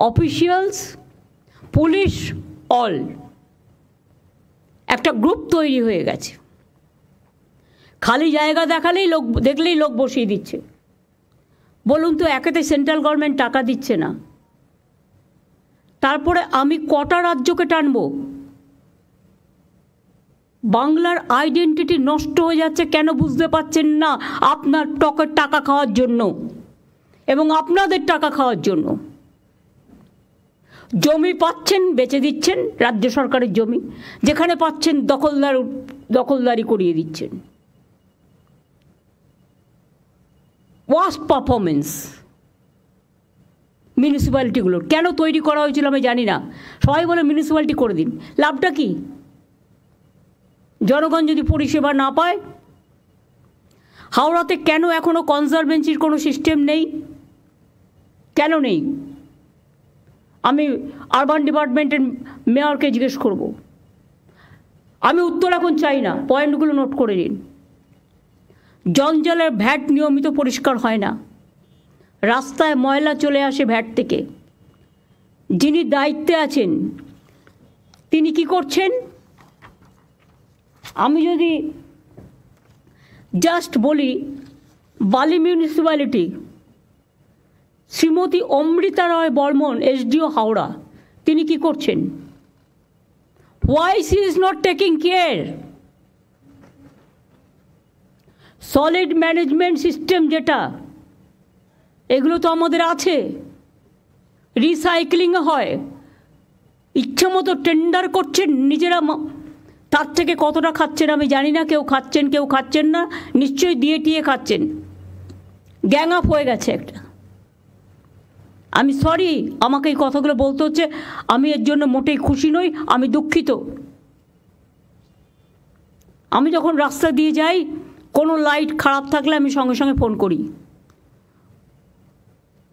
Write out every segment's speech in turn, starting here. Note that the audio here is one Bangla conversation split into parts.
অফিসিয়ালস, পুলিশ, অল একটা গ্রুপ তৈরি হয়ে গেছে। খালি জায়গা দেখলেই লোক বসিয়ে দিচ্ছে। বলুন তো, একেতে সেন্ট্রাল গভর্নমেন্ট টাকা দিচ্ছে না, তারপরে আমি কটা রাজ্যকে টানব? বাংলার আইডেন্টিটি নষ্ট হয়ে যাচ্ছে। কেন বুঝতে পারছেন না? আপনার টাকা খাওয়ার জন্য এবং আপনাদের টাকা খাওয়ার জন্য। জমি পাচ্ছেন, বেচে দিচ্ছেন, রাজ্য সরকারের জমি, যেখানে পাচ্ছেন দখলদারি করিয়ে দিচ্ছেন। ওয়ার্স্ট পারফরমেন্স মিউনিসিপ্যালিটিগুলোর। কেন তৈরি করা হয়েছিল আমি জানি না। সবাই বলে মিউনিসিপ্যালিটি করে দিন, লাভটা কি? জনগণ যদি পরিষেবা না পায়। হাওড়াতে কেন এখনও কনজারভেন্সির কোনো সিস্টেম নেই? কেন নেই? আমি আরবান ডিপার্টমেন্টের মেয়রকে জিজ্ঞেস করব। আমি উত্তর এখন চাই না, পয়েন্টগুলো নোট করে নিন। জঞ্জালের ভ্যাট নিয়মিত পরিষ্কার হয় না, রাস্তায় ময়লা চলে আসে ভ্যাট থেকে। যিনি দায়িত্বে আছেন তিনি কি করছেন? আমি যদি জাস্ট বলি, বালি মিউনিসিপ্যালিটি, শ্রীমতী অমৃতা রায় বর্মন, এসডিও হাওড়া, তিনি কি করছেন? Why she is not taking care? Solid management system যেটা, এগুলো তো আমাদের আছে। রিসাইক্লিং হয়, ইচ্ছা মতো টেন্ডার করছেন নিজেরা। তার থেকে কতটা খাচ্ছেন আমি জানি না। কেউ খাচ্ছেন, কেউ খাচ্ছেন না, নিশ্চয়ই দিয়ে টিয়ে খাচ্ছেন। গ্যাং আপ হয়ে গেছে একটা। আমি সরি, আমাকে এই কথাগুলো বলতে হচ্ছে। আমি এর জন্য মোটেই খুশি নই, আমি দুঃখিত। আমি যখন রাস্তা দিয়ে যাই, কোনো লাইট খারাপ থাকলে আমি সঙ্গে সঙ্গে ফোন করি।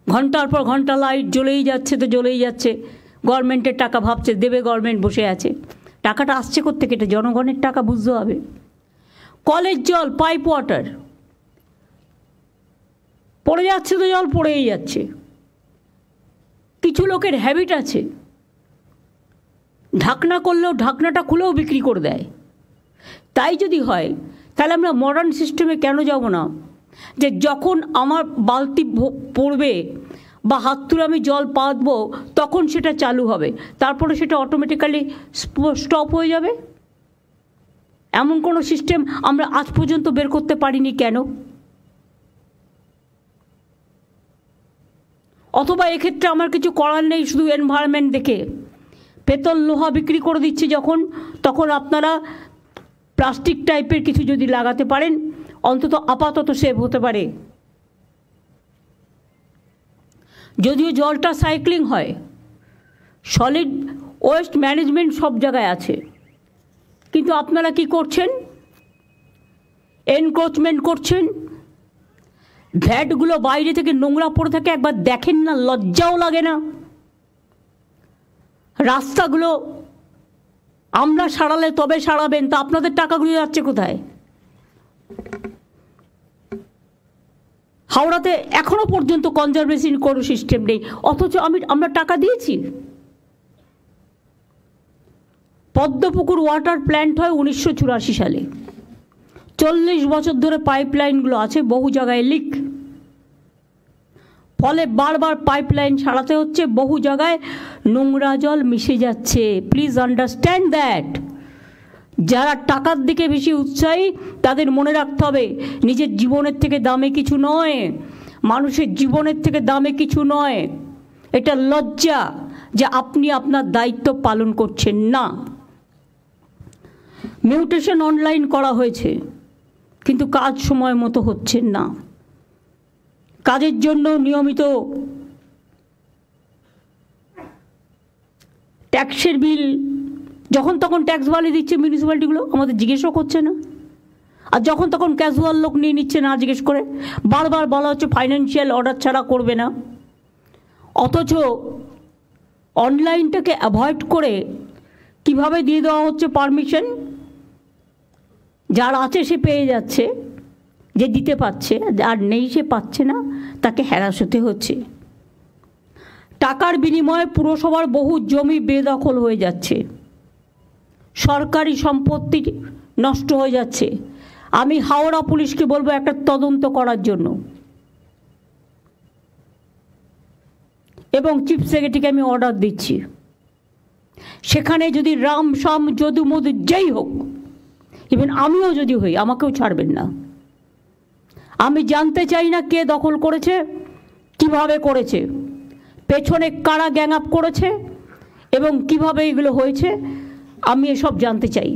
ঘন্টার পর ঘন্টা লাইট জ্বলেই যাচ্ছে তো জ্বলেই যাচ্ছে। গভর্নমেন্টের টাকা ভাবছে দেবে, গভর্নমেন্ট বসে আছে। টাকাটা আসছে কোত্থেকে? এটা জনগণের টাকা, বুঝতে হবে। কলের জল, পাইপ ওয়াটার, পড়ে যাচ্ছে তো জল পড়েই যাচ্ছে। কিছু লোকের হ্যাবিট আছে, ঢাকনা করলেও ঢাকনাটা খুলেও বিক্রি করে দেয়। তাই যদি হয় তাহলে আমরা মডার্ন সিস্টেমে কেন যাব না? যে যখন আমার বালতি পড়বে বা হাত তুলে আমি জল পাতবো, তখন সেটা চালু হবে, তারপরে সেটা অটোমেটিক্যালি স্টপ হয়ে যাবে। এমন কোনো সিস্টেম আমরা আজ পর্যন্ত বের করতে পারিনি কেন? অথবা এক্ষেত্রে আমার কিছু করার নেই, শুধু এনভায়রনমেন্ট দেখে পেতল লোহা বিক্রি করে দিচ্ছে যখন, তখন আপনারা প্লাস্টিক টাইপের কিছু যদি লাগাতে পারেন, অন্তত আপাতত সেভ হতে পারে। যদিও জলটা সাইক্লিং হয়, সলিড ওয়েস্ট ম্যানেজমেন্ট সব জায়গায় আছে, কিন্তু আপনারা কি করছেন? এনক্রোচমেন্ট করছেন। ভ্যাটগুলো বাইরে থেকে নোংরা পড়ে থাকে, একবার দেখেন না? লজ্জাও লাগে না? রাস্তাগুলো আমরা সারালে তবে সারাবেন, তা আপনাদের টাকাগুলো যাচ্ছে কোথায়? হাওড়াতে এখনো পর্যন্ত কনজারভেশন কোনো সিস্টেম নেই, অথচ আমরা টাকা দিয়েছি। পদ্মপুকুর ওয়াটার প্ল্যান্ট হয় 1984 সালে। 40 বছর ধরে পাইপলাইনগুলো আছে, বহু জায়গায় লিক, ফলে বারবার পাইপলাইন সারাতে হচ্ছে। বহু জায়গায় নোংরা জল মিশে যাচ্ছে। Please understand that. যারা টাকার দিকে বেশি উৎসাহী তাদের মনে রাখতে হবে, নিজের জীবনের থেকে দামে কিছু নয়, মানুষের জীবনের থেকে দামে কিছু নয়। এটা লজ্জা যে আপনি আপনার দায়িত্ব পালন করছেন না। মিউটেশন অনলাইন করা হয়েছে, কিন্তু কাজ সময় মতো হচ্ছে না। কাজের জন্য নিয়মিত ট্যাক্সের বিল যখন তখন ট্যাক্স বাড়িয়ে দিচ্ছে মিউনিসিপ্যালিটিগুলো, আমাদের জিজ্ঞেসও করছে না। আর যখন তখন ক্যাজুয়াল লোক নিয়ে নিচ্ছে না জিজ্ঞেস করে। বারবার বলা হচ্ছে ফাইন্যান্সিয়াল অর্ডার ছাড়া করবে না, অথচ অনলাইনটাকে অ্যাভয়েড করে কিভাবে দিয়ে দেওয়া হচ্ছে পারমিশন। যার আছে সে পেয়ে যাচ্ছে, যে দিতে পারছে, আর নেই সে পাচ্ছে না, তাকে হ্যারাস হতে হচ্ছে। টাকার বিনিময়ে পুরসভার বহু জমি বেদখল হয়ে যাচ্ছে, সরকারি সম্পত্তি নষ্ট হয়ে যাচ্ছে। আমি হাওড়া পুলিশকে বলবো একটা তদন্ত করার জন্য, এবং চিফ সেক্রেটারিকে আমি অর্ডার দিচ্ছি, সেখানে যদি রাম শাম যদু মধু যেই হোক, ইভেন আমিও যদি হই, আমাকেও ছাড়বেন না। আমি জানতে চাই না কে দখল করেছে, কিভাবে করেছে, পেছনে কারা গ্যাং আপ করেছে এবং কিভাবে এগুলো হয়েছে, আমি এসব জানতে চাই।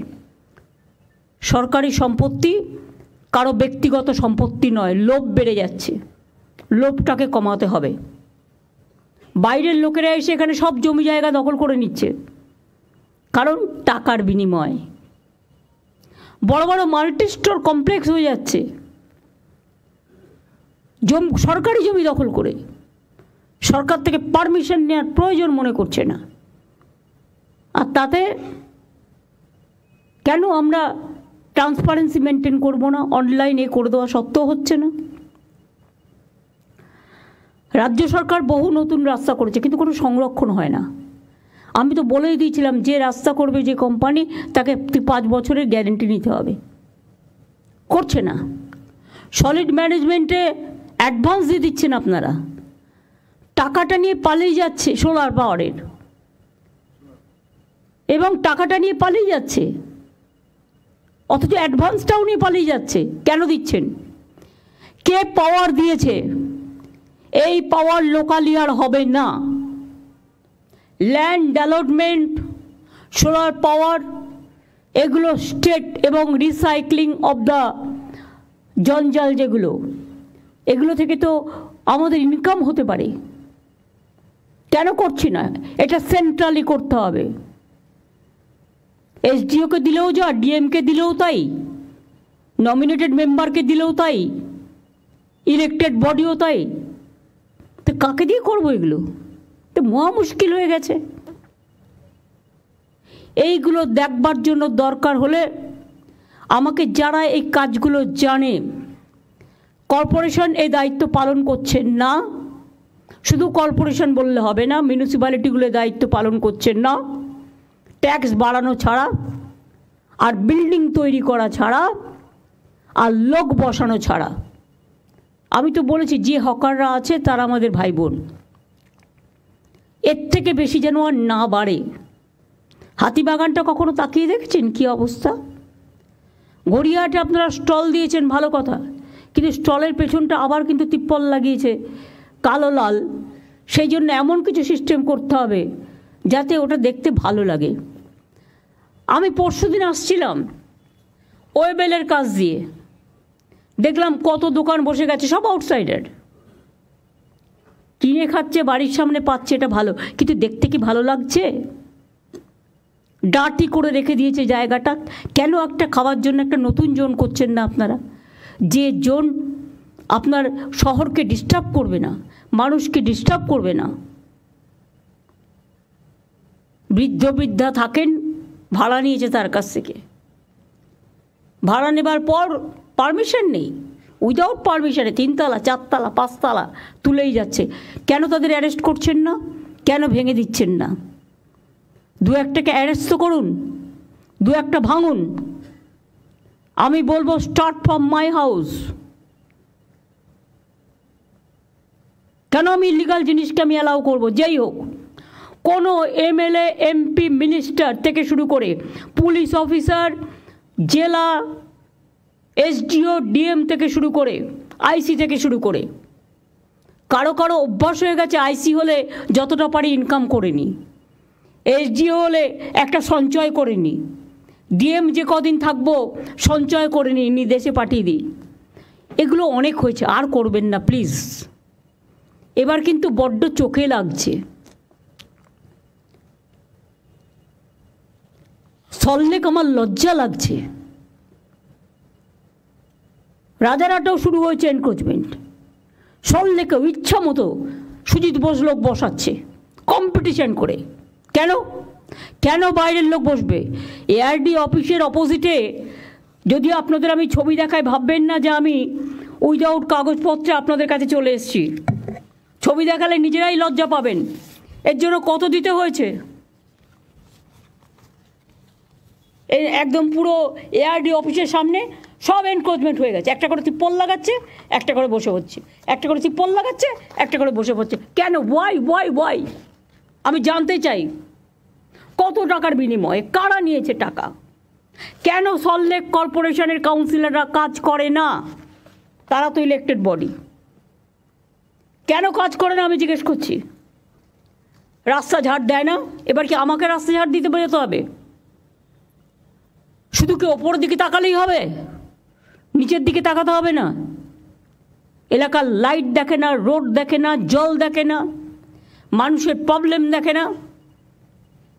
সরকারি সম্পত্তি কারো ব্যক্তিগত সম্পত্তি নয়। লোভ বেড়ে যাচ্ছে, লোভটাকে কমাতে হবে। বাইরের লোকেরা এসে এখানে সব জমি জায়গা দখল করে নিচ্ছে, কারণ টাকার বিনিময়। বড় বড় মাল্টি স্টোর কমপ্লেক্স হয়ে যাচ্ছে সরকারি জমি দখল করে, সরকার থেকে পারমিশন নেওয়ার প্রয়োজন মনে করছে না। আর তাতে কেন আমরা ট্রান্সপারেন্সি মেনটেন করব না? অনলাইনে করে দেওয়া সত্ত্বেও হচ্ছে না। রাজ্য সরকার বহু নতুন রাস্তা করেছে, কিন্তু কোনো সংরক্ষণ হয় না। আমি তো বলেই দিয়েছিলাম, যে রাস্তা করবে যে কোম্পানি, তাকে 5 বছরের গ্যারেন্টি নিতে হবে। করছে না। সলিড ম্যানেজমেন্টে অ্যাডভান্স দিয়ে দিচ্ছেন আপনারা, টাকাটা নিয়ে পালিয়ে যাচ্ছে সোলার পাওয়ারের, এবং টাকাটা নিয়ে পালিয়ে যাচ্ছে, অথচ অ্যাডভান্সটাও নিয়ে পালিয়ে যাচ্ছে। কেন দিচ্ছেন? কে পাওয়ার দিয়েছে? এই পাওয়ার লোকালিয়ার হবে না। ল্যান্ড ডেভেলপমেন্ট, সোলার পাওয়ার, এগুলো স্টেট এবং রিসাইক্লিং অফ দ্য জঞ্জাল যেগুলো, এগুলো থেকে তো আমাদের ইনকাম হতে পারে। কেন করছি না? এটা সেন্ট্রালি করতে হবে। এসডিওকে দিলেও যা, ডিএমকে দিলেও তাই, নমিনেটেড মেম্বারকে দিলেও তাই, ইলেক্টেড বডিও তাই। তো কাকে দিয়ে করবো এগুলো? তো মহা মুশকিল হয়ে গেছে। এইগুলো দেখবার জন্য দরকার হলে আমাকে যারা এই কাজগুলো জানে, কর্পোরেশন এই দায়িত্ব পালন করছেন না, শুধু কর্পোরেশন বললে হবে না, মিউনিসিপ্যালিটিগুলো দায়িত্ব পালন করছেন না, ট্যাক্স বাড়ানো ছাড়া, আর বিল্ডিং তৈরি করা ছাড়া, আর লোক বসানো ছাড়া। আমি তো বলেছি, যে হকাররা আছে তারা আমাদের ভাই বোন, এর থেকে বেশি যেন আর না বাড়ে। হাতিবাগানটা কখনো তাকিয়ে দেখেছেন কী অবস্থা? গড়িয়াহাটে আপনারা স্টল দিয়েছেন, ভালো কথা, কিন্তু স্টলের পেছনটা আবার কিন্তু তিপ্পল লাগিয়েছে কালো লাল। সেই জন্য এমন কিছু সিস্টেম করতে হবে যাতে ওটা দেখতে ভালো লাগে। আমি পরশুদিন আসছিলাম ওয়েবেলের কাজ দিয়ে, দেখলাম কত দোকান বসে গেছে, সব আউটসাইডার, কিনে খাচ্ছে, বাড়ির সামনে পাচ্ছে, এটা ভালো, কিন্তু দেখতে কি ভালো লাগছে? ডার্টি করে রেখে দিয়েছে জায়গাটা। কেন একটা খাওয়ার জন্য একটা নতুন জোন করছেন না আপনারা? যে জোন আপনার শহরকে ডিস্টার্ব করবে না, মানুষকে ডিস্টার্ব করবে না। বৃদ্ধ বৃদ্ধা থাকেন, ভাড়া নিয়েছে তার কাছ থেকে, ভাড়া নেবার পর পারমিশন নেই, উইদাউট পারমিশনে 3 তলা 4 তলা 5 তলা তুলেই যাচ্ছে। কেন তাদের অ্যারেস্ট করছেন না? কেন ভেঙে দিচ্ছেন না? 2-1টাকে অ্যারেস্ট তো করুন, 2-1টা ভাঙুন। আমি বলবো স্টার্ট ফ্রম মাই হাউস। কেন আমি ইলিগাল জিনিসকে আমি অ্যালাউ করবো? যেই হোক, কোনো এমএলএ, এমপি, মিনিস্টার থেকে শুরু করে পুলিশ অফিসার, জেলা এসডিও, ডিএম থেকে শুরু করে আইসি থেকে শুরু করে, কারো কারো অভ্যাস হয়ে গেছে আইসি হলে যতটা পারি ইনকাম করে নি, এসডিও হলে একটা সঞ্চয় করে নি, ডিএম যে কদিন থাকবো সঞ্চয় করে নি, দেশে পাঠিয়ে দিই। এগুলো অনেক হয়েছে, আর করবেন না প্লিজ। এবার কিন্তু বড্ড চোখে লাগছে। সল্লেক আমার লজ্জা লাগছে। রাজারহাটেও শুরু হয়েছে এনক্রোচমেন্ট, সল্লেকেও ইচ্ছা মতো সুজিত বোস লোক বসাচ্ছে কম্পিটিশন করে। কেন? কেন বাইরের লোক বসবে? এআরডি অফিসের অপোজিটে, যদি আপনাদের আমি ছবি দেখাই ভাববেন না যে আমি উইদাউট কাগজপত্রে আপনাদের কাছে চলে এসেছি। ছবি দেখালে নিজেরাই লজ্জা পাবেন। এর জন্য কত দিতে হয়েছে? এই একদম পুরো এআরডি অফিসের সামনে সব এনক্রোচমেন্ট হয়ে গেছে। একটা করে তিপ্পল লাগাচ্ছে, একটা করে বসে হচ্ছে, একটা করে তিপ্পল লাগাচ্ছে, একটা করে বসে পড়ছে। কেন? ওয়াই? আমি জানতে চাই কত টাকার বিনিময়ে কারা নিয়েছে টাকা? কেন সল্টলেক কর্পোরেশনের কাউন্সিলররা কাজ করে না? তারা তো ইলেক্টেড বডি, কেন কাজ করে না আমি জিজ্ঞেস করছি। রাস্তা ঝাড় দেয় না, এবার কি আমাকে রাস্তা ঝাড় দিতে যেতে হবে? শুধু কি ওপরের দিকে তাকালেই হবে? নিচের দিকে তাকাতে হবে না? এলাকার লাইট দেখে না, রোড দেখে না, জল দেখে না, মানুষের প্রবলেম দেখে না?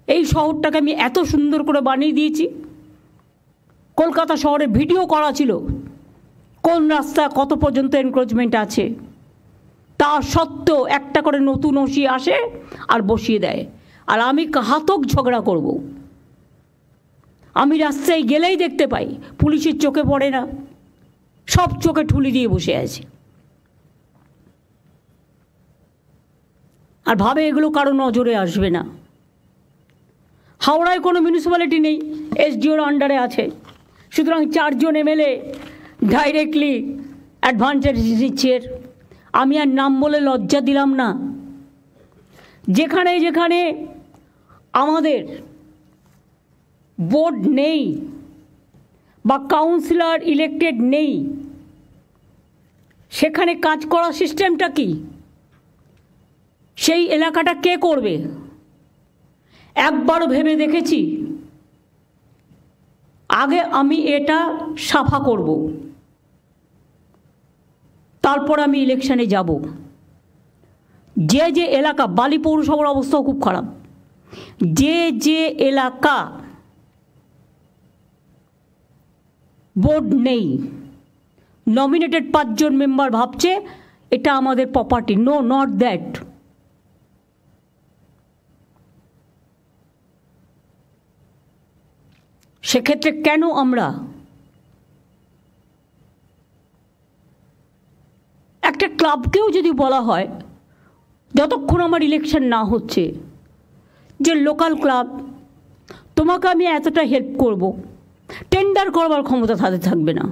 এই শহরটাকে আমি এত সুন্দর করে বানিয়ে দিয়েছি। কলকাতা শহরে ভিডিও করা ছিল কোন রাস্তা কত পর্যন্ত এনক্রোচমেন্ট আছে। তা সত্ত্বেও একটা করে নতুন ওসি আসে আর বসিয়ে দেয়, আর আমি ঘাতক ঝগড়া করব। আমি রাস্তায় গেলেই দেখতে পাই পুলিশের চোখে পড়ে না, সব চোখে ঠুলি দিয়ে বসে আছে, আর ভাবে এগুলো কারো নজরে আসবে না। হাওড়ায় কোনো মিউনিসিপ্যালিটি নেই, এসডিওর আন্ডারে আছে, সুতরাং 4 জন এমএলএ ডাইরেক্টলি অ্যাডভান্টেজ দিচ্ছে। আমি আর নাম বলে লজ্জা দিলাম না। যেখানে যেখানে আমাদের বোর্ড নেই বা কাউন্সিলর ইলেক্টেড নেই, সেখানে কাজ করার সিস্টেমটা কি? সেই এলাকাটা কে করবে? একবারও ভেবে দেখেছি আগে আমি এটা সাফা করব, তারপর আমি ইলেকশনে যাব। যে যে এলাকা, বালি পৌরসভার অবস্থাও খুব খারাপ, যে যে এলাকা বোর্ড নেই, নমিনেটেড 5 জন মেম্বার ভাবছে এটা আমাদের প্রপার্টি। No, not that. সেক্ষেত্রে কেন আমরা একটা ক্লাবকেও যদি বলা হয় যতক্ষণ আমার ইলেকশন না হচ্ছে যে লোকাল ক্লাব, তোমাকে আমি এতটা হেল্প করব, টেন্ডার করবার ক্ষমতা তাদের থাকবে না।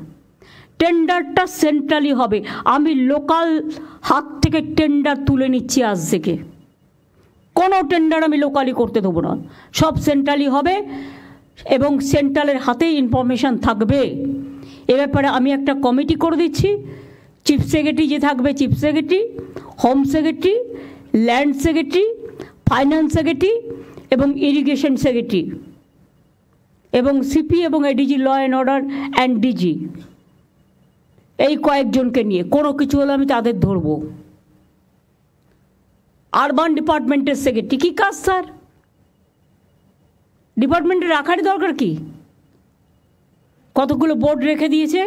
টেন্ডারটা সেন্ট্রালি হবে। আমি লোকাল হাত থেকে টেন্ডার তুলে নিচ্ছি আজ থেকে। কোনো টেন্ডার আমি লোকালি করতে দেবো না, সব সেন্ট্রালি হবে এবং সেন্ট্রালের হাতেই ইনফরমেশান থাকবে। এ ব্যাপারে আমি একটা কমিটি করে দিচ্ছি। চিফ সেক্রেটারি যে থাকবে, chief secretary, home secretary, land secretary, finance secretary এবং ইরিগেশন সেক্রেটারি এবং সিপি এবং ADG, law and order and DG, এই কয়েকজনকে নিয়ে কোনো কিছু হলে আমি তাদের ধরব। আরবান ডিপার্টমেন্টের সেক্রেটারি কী কাজ স্যার? ডিপার্টমেন্টে রাখারই দরকার কি? কতগুলো বোর্ড রেখে দিয়েছে,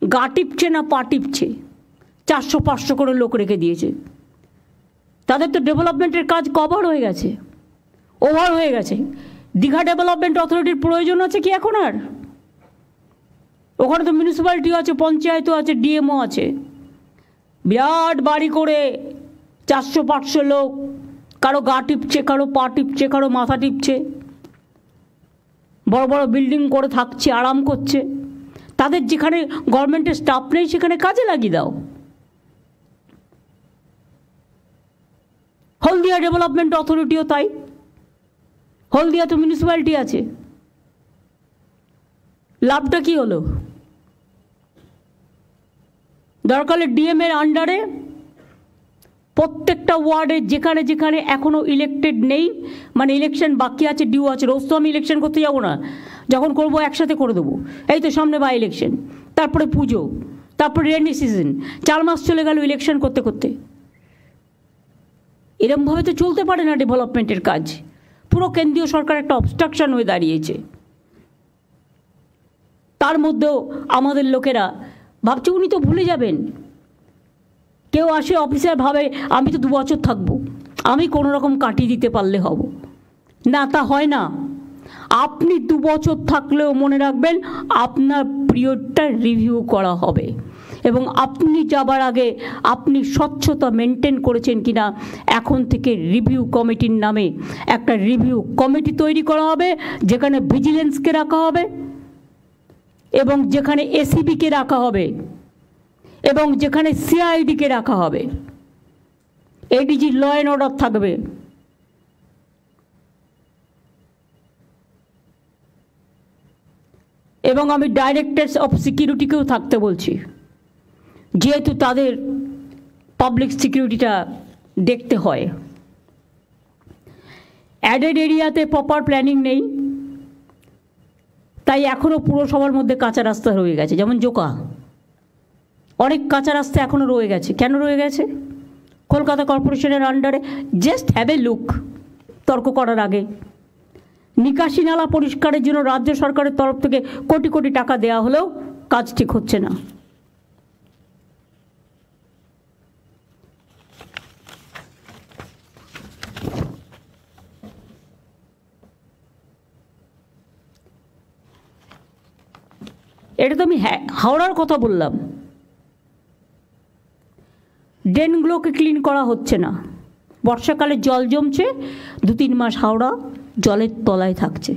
গা টিপছে না পা টিপছে, 400-500 করে লোক রেখে দিয়েছে। তাদের তো ডেভেলপমেন্টের কাজ কভার হয়ে গেছে, ওভার হয়ে গেছে। দীঘা ডেভেলপমেন্ট অথরিটির প্রয়োজন আছে কি এখন আর? ওখানে তো মিউনিসিপ্যালিটিও আছে, পঞ্চায়েতও আছে, ডিএমও আছে। বিরাট বাড়ি করে 400-500 লোক, কারো গা টিপছে, কারো পা টিপছে, কারো মাথা টিপছে, বড় বড় বিল্ডিং করে থাকছে, আরাম করছে। তাদের যেখানে গভর্নমেন্টের স্টাফ নেই সেখানে কাজে লাগিয়ে দাও। হলদিয়া ডেভেলপমেন্ট অথরিটিও তাই, হলদিয়া তো মিউনিসিপ্যালিটি আছে। লাভটা কি হলো? দরকার হলে ডিএমের আন্ডারে প্রত্যেকটা ওয়ার্ডে যেখানে যেখানে এখনও ইলেক্টেড নেই, মানে ইলেকশন বাকি আছে, ডিউ আছে, রোজ তো আমি ইলেকশন করতে যাবো না, যখন করবো একসাথে করে দেবো। এই তো সামনে বাই ইলেকশন, তারপরে পুজো, তারপরে রেনি সিজন, 4 মাস চলে গেল ইলেকশন করতে করতে। এরমভাবে তো চলতে পারে না ডেভেলপমেন্টের কাজ। পুরো কেন্দ্রীয় সরকার একটা অবস্ট্রাকশন হয়ে দাঁড়িয়েছে। তার মধ্যেও আমাদের লোকেরা ভাবছে উনি তো ভুলে যাবেন। কেউ আসে অফিসার ভাবে আমি তো 2 বছর থাকবো, আমি কোনো রকম কাটিয়ে দিতে পারলে হব না। তা হয় না। আপনি 2 বছর থাকলেও মনে রাখবেন আপনার পিরিয়ডটা রিভিউ করা হবে এবং আপনি যাবার আগে আপনি স্বচ্ছতা মেনটেন করেছেন কিনা এখন থেকে রিভিউ কমিটির নামে একটা রিভিউ কমিটি তৈরি করা হবে, যেখানে ভিজিলেন্সকে রাখা হবে এবং যেখানে এসিবিকে রাখা হবে এবং যেখানে সিআইডিকে রাখা হবে, এডিজি ল অ্যান্ড অর্ডার থাকবে। এবং আমি ডাইরেক্টরস অফ সিকিউরিটিকেও থাকতে বলছি, যেহেতু তাদের পাবলিক সিকিউরিটিটা দেখতে হয়। অ্যাডেড এরিয়াতে প্রপার প্ল্যানিং নেই, তাই এখনও পুরসভার মধ্যে কাঁচা রাস্তা রয়ে গেছে। যেমন জোকা, অনেক কাঁচা রাস্তা এখনও রয়ে গেছে। কেন রয়ে গেছে? কলকাতা কর্পোরেশনের আন্ডারে। জাস্ট হ্যাভ এ লুক তর্ক করার আগে। নিকাশি নালা পরিষ্কারের জন্য রাজ্য সরকারের তরফ থেকে কোটি কোটি টাকা দেওয়া হলেও কাজ ঠিক হচ্ছে না। এটা তো আমি হাওড়ার কথা বললাম। ড্রেনগুলোকে ক্লিন করা হচ্ছে না। বর্ষাকালে জল জমছে, 2-3 মাস হাওড়া জলের তলায় থাকছে।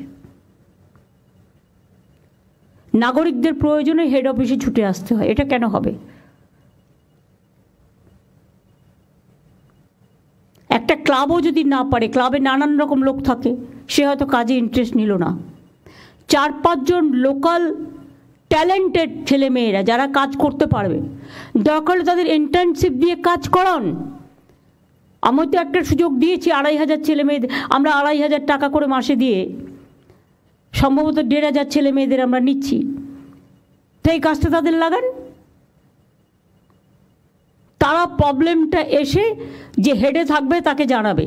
নাগরিকদের প্রয়োজনে হেড অফিসে ছুটে আসতে হয়। এটা কেন হবে? একটা ক্লাবও যদি না পারে, ক্লাবে নানান রকম লোক থাকে, সে হয়তো কাজে ইন্টারেস্ট নিল না। 4-5 জন লোকাল ট্যালেন্টেড ছেলেমেয়েরা যারা কাজ করতে পারবে, দরকার হলে তাদের ইন্টার্নশিপ দিয়ে কাজ করান। আমি তো একটা সুযোগ দিয়েছি 2,500 ছেলে মেয়েদের, আমরা 2,500 টাকা করে মাসে দিয়ে সম্ভবত 1,500 ছেলে মেয়েদের আমরা নিচ্ছি। তো এই কাজটা তাদের লাগান। তারা প্রবলেমটা এসে যে হেডে থাকবে তাকে জানাবে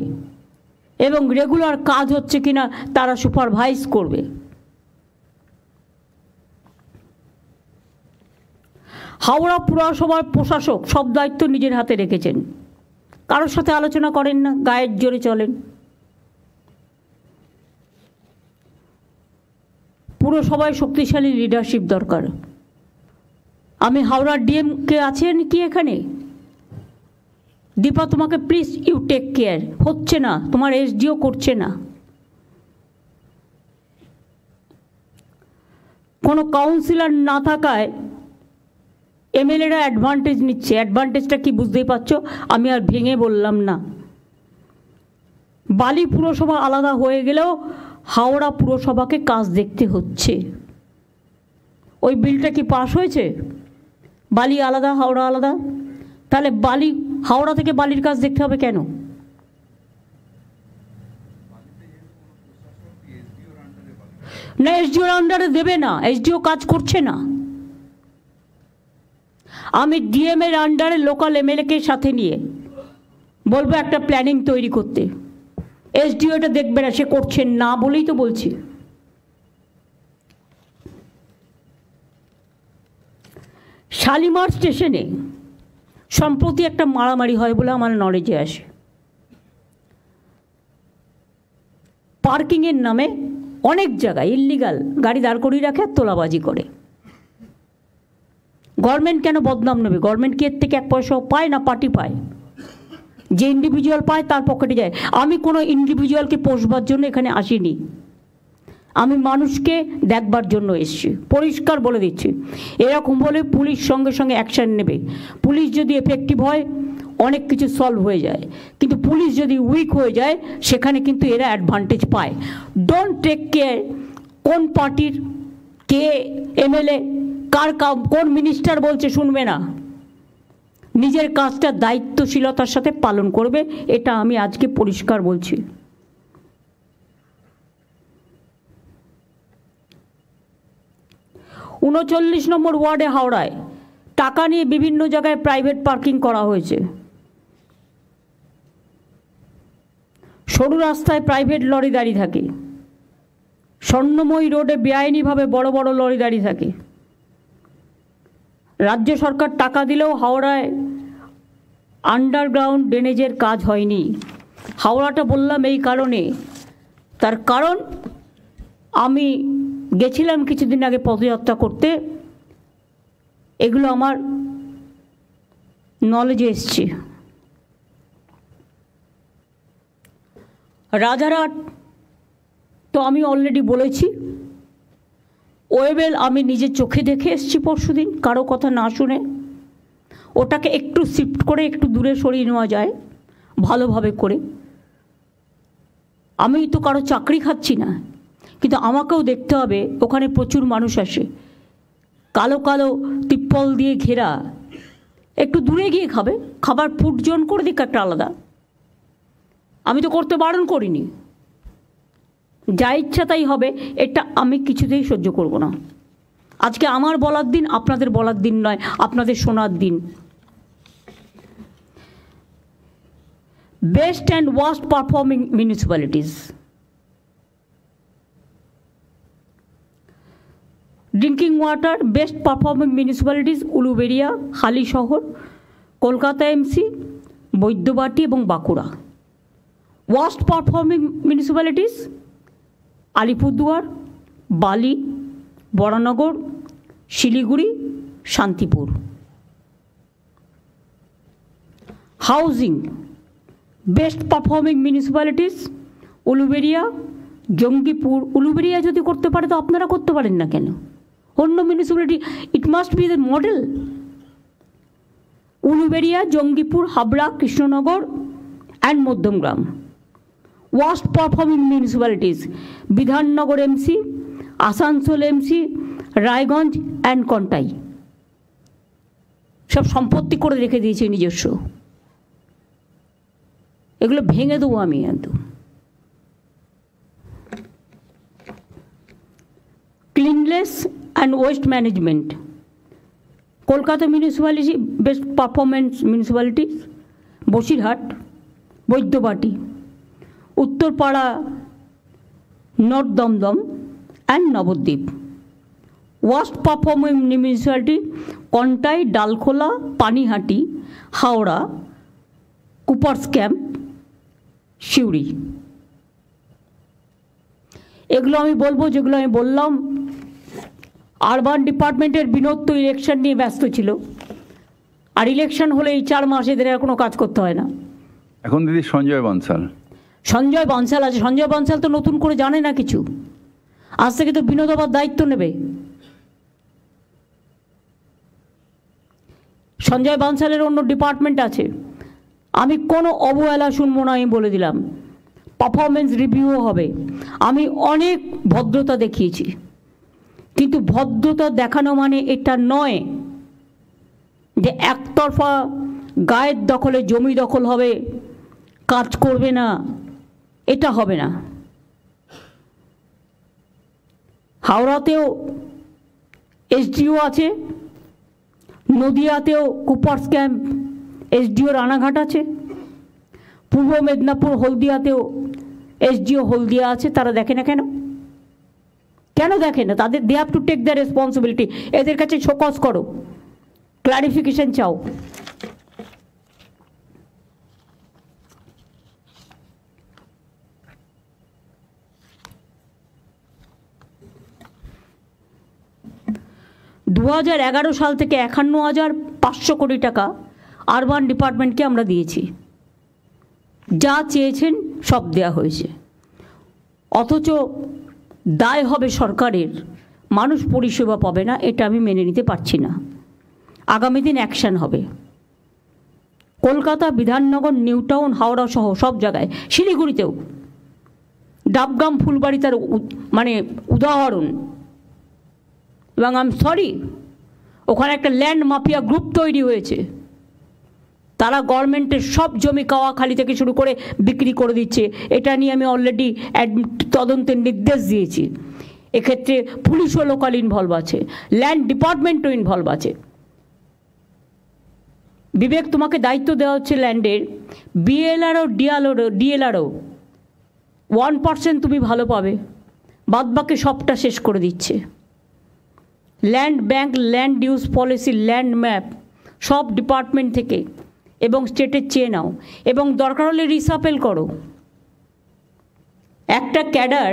এবং রেগুলার কাজ হচ্ছে কিনা তারা সুপারভাইজ করবে। হাওড়া পুরসভার প্রশাসক সব দায়িত্ব নিজের হাতে রেখেছেন, কারোর সাথে আলোচনা করেন না, গায়ের জোরে চলেন। পুরসভায় শক্তিশালী লিডারশিপ দরকার। আমি হাওড়ার ডিএম কে আছেন কি এখানে? দীপা, তোমাকে প্লিজ ইউ টেক কেয়ার। হচ্ছে না, তোমার এসডিও করছে না। কোনো কাউন্সিলর না থাকায় এমএলএরা অ্যাডভান্টেজ নিচ্ছে। অ্যাডভান্টেজটা কি বুঝতেই পারছো, আমি আর ভেঙে বললাম না। বালি পুরসভা আলাদা হয়ে গেলেও হাওড়া পুরসভাকে কাজ দেখতে হচ্ছে। ওই বিলটা কি পাস হয়েছে? বালি আলাদা, হাওড়া আলাদা। তাহলে বালি হাওড়া থেকে বালির কাজ দেখতে হবে কেন? না, এসডিওর আন্ডারে দেবে না, এসডিও কাজ করছে না। আমি ডিএম এর আন্ডারে লোকাল এমএলএকে সাথে নিয়ে বলবো একটা প্ল্যানিং তৈরি করতে। এসডিও এটা দেখবে না, সে করছেন না বলেই তো বলছি। শালিমার স্টেশনে সম্প্রতি একটা মারামারি হয় বলে আমার নলেজে আসে। পার্কিংয়ের নামে অনেক জায়গায় ইল্লিগাল গাড়ি দাঁড় করিয়ে রাখে আর তোলাবাজি করে। গভর্নমেন্ট কেন বদনাম নেবে? গভর্নমেন্ট কি এর থেকে 1 পয়সাও পায় না? পার্টি পায়। যে ইন্ডিভিজুয়াল পায় তার পকেটে যায়। আমি কোনো ইন্ডিভিজুয়ালকে পোষবার জন্য এখানে আসিনি, আমি মানুষকে দেখবার জন্য এসেছি। পরিষ্কার বলে দিচ্ছি, এরকম বলে পুলিশ সঙ্গে সঙ্গে অ্যাকশান নেবে। পুলিশ যদি এফেক্টিভ হয় অনেক কিছু সলভ হয়ে যায়, কিন্তু পুলিশ যদি উইক হয়ে যায় সেখানে কিন্তু এরা অ্যাডভান্টেজ পায়। ডোন্ট টেক কেয়ার কোন পার্টির কে এমএলএ, কার কোন মিনিস্টার বলছে শুনবে না। নিজের কাজটা দায়িত্বশীলতার সাথে পালন করবে, এটা আমি আজকে পরিষ্কার বলছি। উনচল্লিশ নম্বর ওয়ার্ডে হাওড়ায় টাকা নিয়ে বিভিন্ন জায়গায় প্রাইভেট পার্কিং করা হয়েছে। সরু রাস্তায় প্রাইভেট লরি দাঁড়িয়ে থাকে, স্বর্ণময়ী রোডে বেআইনিভাবে বড় বড় লরি দাঁড়িয়ে থাকে। রাজ্য সরকার টাকা দিলেও হাওড়ায় আন্ডারগ্রাউন্ড ড্রেনেজের কাজ হয়নি। হাওড়াটা বললাম এই কারণে, তার কারণ আমি গেছিলাম কিছুদিন আগে পদযাত্রা করতে। এগুলো আমার নলেজে এসছে। রাজারহাট তো আমি অলরেডি বলেছি, ওয়েবেল আমি নিজের চোখে দেখে এসেছি পরশুদিন, কারো কথা না শুনে। ওটাকে একটু শিফট করে একটু দূরে সরিয়ে নেওয়া যায় ভালোভাবে করে। আমি তো কারো চাকরি খাচ্ছি না, কিন্তু আমাকেও দেখতে হবে ওখানে প্রচুর মানুষ আসে, কালো কালো তিপ্পল দিয়ে ঘেরা, একটু দূরে গিয়ে খাবে, খাবার ফুড জোন করে দিক একটা আলাদা। আমি তো করতে বারণ করিনি, যা ইচ্ছা তাই হবে, এটা আমি কিছুতেই সহ্য করব না। আজকে আমার বলার দিন, আপনাদের বলার দিন নয়, আপনাদের শোনার দিন। Best and worst performing municipalities. Drinking water best performing municipalities Uluberia, Halishahar, Kolkata MC, Baidyabati এবং Bankura. Worst performing municipalities Alipurduar, Bally, Baranagar, Siliguri, Shantipur. Housing best performing municipalities Uluberia, Jangipur. Uluberia যদি করতে পারে তো আপনারা করতে পারেন না কেন? অন্য municipality, it must be the model. Uluberia, Jangipur, Habra, Krishnanagar and Madhyamgram. Worst performing municipalities Bidhannagar MC, Asansol MC, Raiganj and Contai. সব সম্পত্তি করে রেখে দিয়েছে নিজস্ব, এগুলো ভেঙে দেবো আমি একদম। Cleanness and waste management Kolkata municipality best performance municipalities Basirhat, Baidyabati, Uttarpara, north Dumdum and Nabadwip. Worst performing municipality Contai, Dalkhola, Panihati, Howrah, Coopers camp, Suri. এগুলো আমি বলবো যেগুলো আমি বললাম। আরবান ডিপার্টমেন্টের বিনোদ তো ইলেকশন নিয়ে ব্যস্ত ছিল, আর ইলেকশন হলে এই 4 মাস এদের আর কোনো কাজ করতে হয় না। এখন দিদি সঞ্জয় বনসাল আছে। সঞ্জয় বনসাল তো নতুন করে জানে না কিছু, আজ থেকে তো বিনোদ আবার দায়িত্ব নেবে। সঞ্জয় বনসালের অন্য ডিপার্টমেন্ট আছে, আমি কোনো অবহেলা শুনবো না, আমি বলে দিলাম। পারফরমেন্স রিভিউও হবে। আমি অনেক ভদ্রতা দেখিয়েছি, কিন্তু ভদ্রতা দেখানো মানে এটা নয় যে একতরফা গায়ের দখলে জমি দখল হবে, কাজ করবে না, এটা হবে না। হাওড়াতেও এসডিও আছে, নদিয়াতেও কুপার্স ক্যাম্প এসডিও রানাঘাট আছে, পূর্ব মেদিনীপুর হলদিয়াতেও এসডিও হলদিয়া আছে। তারা দেখে না কেন? কেন দেখে না? তাদের they have to take the responsibility. এদের কাছে শোকজ করো, ক্লারিফিকেশন চাও। দু 2011 সাল থেকে 51,500 কোটি টাকা আরবান ডিপার্টমেন্টকে আমরা দিয়েছি। যা চেয়েছেন সব দেয়া হয়েছে, অথচ দায় হবে সরকারের, মানুষ পরিষেবা পাবে না। এটা আমি মেনে নিতে পারছি না। আগামী দিন অ্যাকশন হবে। কলকাতা, বিধাননগর, নিউ টাউন, হাওড়া সহ সব জায়গায়, শিলিগুড়িতেও ডাবগ্রাম, ফুলবাড়ি তার মানে উদাহরণ। এবং আই এম সরি, ওখানে একটা ল্যান্ড মাফিয়া গ্রুপ তৈরি হয়েছে। তারা গভর্নমেন্টের সব জমি কাওয়াখালি থেকে শুরু করে বিক্রি করে দিচ্ছে। এটা নিয়ে আমি অলরেডি তদন্তের নির্দেশ দিয়েছি। এক্ষেত্রে পুলিশও লোকাল ইনভলভ আছে, ল্যান্ড ডিপার্টমেন্টও ইনভলভ আছে। বিবেক, তোমাকে দায়িত্ব দেওয়া হচ্ছে ল্যান্ডের, বিএলআরও ডিএলআরও 1% তুমি ভালো পাবে, বাদবাকি সবটা শেষ করে দিচ্ছে। Land bank, land use policy, land map সব ডিপার্টমেন্ট থেকে এবং স্টেটের চেয়ে নাও, এবং দরকার হলে রিসাপেল করো। একটা ক্যাডার,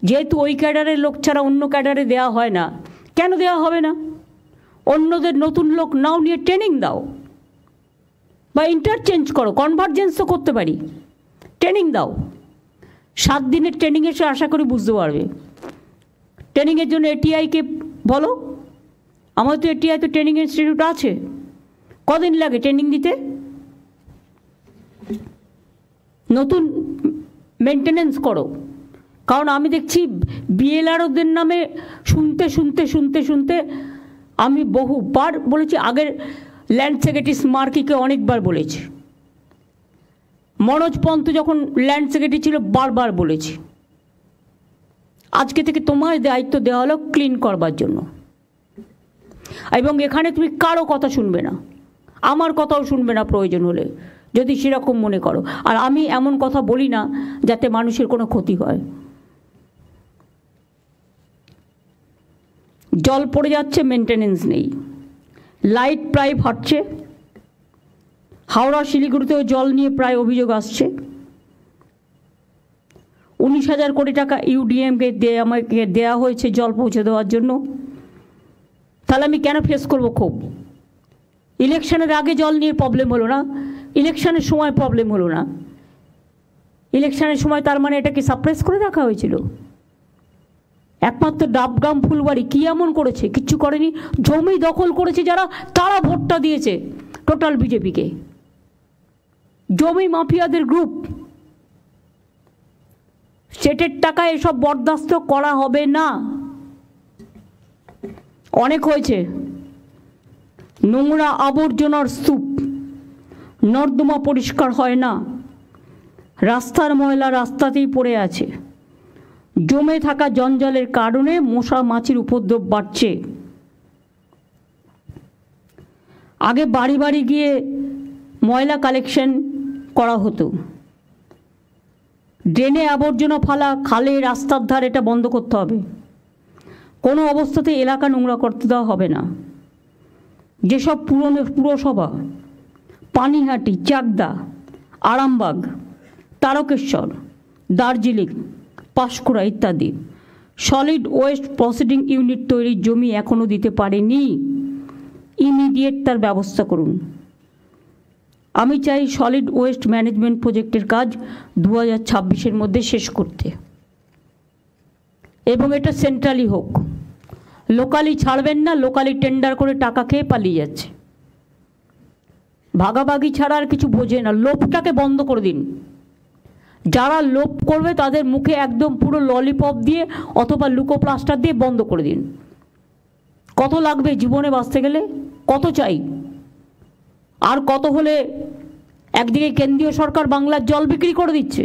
যেহেতু ওই ক্যাডারের লোক ছাড়া অন্য ক্যাডারে দেওয়া হয় না, কেন দেওয়া হবে না? অন্যদের নতুন লোক নাও, নিয়ে ট্রেনিং দাও। বা ইন্টারচেঞ্জ করো, কনভার্জেন্স তো করতে পারি। ট্রেনিং দাও, 7 দিনের ট্রেনিং এসে আশা করি বুঝতে পারবে। ট্রেনিংয়ের জন্য এটিআইকে বলো, আমাদের তো এটিআই তো ট্রেনিং ইনস্টিটিউট আছে, কদিন লাগে ট্রেনিং দিতে? নতুন মেনটেনেন্স করো। কারণ আমি দেখছি বিএলআরওদের নামে শুনতে শুনতে শুনতে শুনতে আমি বহুবার বলেছি, আগের ল্যান্ড সেক্রেটারি স্মার্কিকে অনেকবার বলেছি, মনোজ পন্ত যখন ল্যান্ড সেক্রেটারি ছিল বারবার বলেছি। আজকে থেকে তোমার দায়িত্ব দেওয়া হলো ক্লিন করবার জন্য, এবং এখানে তুমি কারো কথা শুনবে না, আমার কথাও শুনবে না প্রয়োজন হলে, যদি সেরকম মনে করো। আর আমি এমন কথা বলি না যাতে মানুষের কোনো ক্ষতি হয়। জল পড়ে যাচ্ছে, মেনটেনেন্স নেই, লাইট প্রায় ফাটছে, হাওড়া শিলিগুড়িতেও জল নিয়ে প্রায় অভিযোগ আসছে। 19,000 কোটি টাকা ইউডিএমকে আমাকে দেওয়া হয়েছে জল পৌঁছে দেওয়ার জন্য। তাহলে আমি কেন ফেস করব ক্ষোভ? ইলেকশনের আগে জল নিয়ে প্রবলেম হলো না, ইলেকশনের সময় প্রবলেম হলো না। ইলেকশনের সময় তার মানে এটাকে সাপ্রেস করে রাখা হয়েছিল? একমাত্র ডাবগ্রাম ফুলবাড়ি কী এমন করেছে? কিচ্ছু করেনি। জমি দখল করেছে যারা, তারা ভোটটা দিয়েছে টোটাল বিজেপিকে। জমি মাফিয়াদের গ্রুপ, স্টেটের টাকা এসব বরদাস্ত করা হবে না। অনেক হয়েছে। নোংরা আবর্জনার স্তূপ, নর্দমা পরিষ্কার হয় না, রাস্তার ময়লা রাস্তাতেই পড়ে আছে, জমে থাকা জঞ্জালের কারণে মশা মাছির উপদ্রব বাড়ছে। আগে বাড়ি বাড়ি গিয়ে ময়লা কালেকশন করা হতো, ড্রেনে আবর্জনা ফালা, খালে রাস্তার ধার, এটা বন্ধ করতে হবে। কোনো অবস্থাতে এলাকা নোংরা করতে দেওয়া হবে না। যেসব পুরসভা পানিহাটি, চাকদা, আরামবাগ, তারকেশ্বর, দার্জিলিং, পাঁশকুড়া ইত্যাদি সলিড ওয়েস্ট প্রসেসিং ইউনিট তৈরির জমি এখনও দিতে পারেনি, ইমিডিয়েট তার ব্যবস্থা করুন। আমি চাই সলিড ওয়েস্ট ম্যানেজমেন্ট প্রজেক্টের কাজ 2026-এর মধ্যে শেষ করতে, এবং এটা সেন্ট্রালি হোক। লোকালি ছাড়বেন না, লোকালি টেন্ডার করে টাকা খেয়ে পালিয়ে যাচ্ছে। ভাগাভাগি ছাড়া আর কিছু বোঝে না। লোভটাকে বন্ধ করে দিন। যারা লোভ করবে তাদের মুখে একদম পুরো ললিপপ দিয়ে অথবা লুকোপ্লাস্টার দিয়ে বন্ধ করে দিন। কত লাগবে জীবনে বাঁচতে গেলে? কত চাই? আর কত হলে একদিকে কেন্দ্রীয় সরকার বাংলার জল বিক্রি করে দিচ্ছে,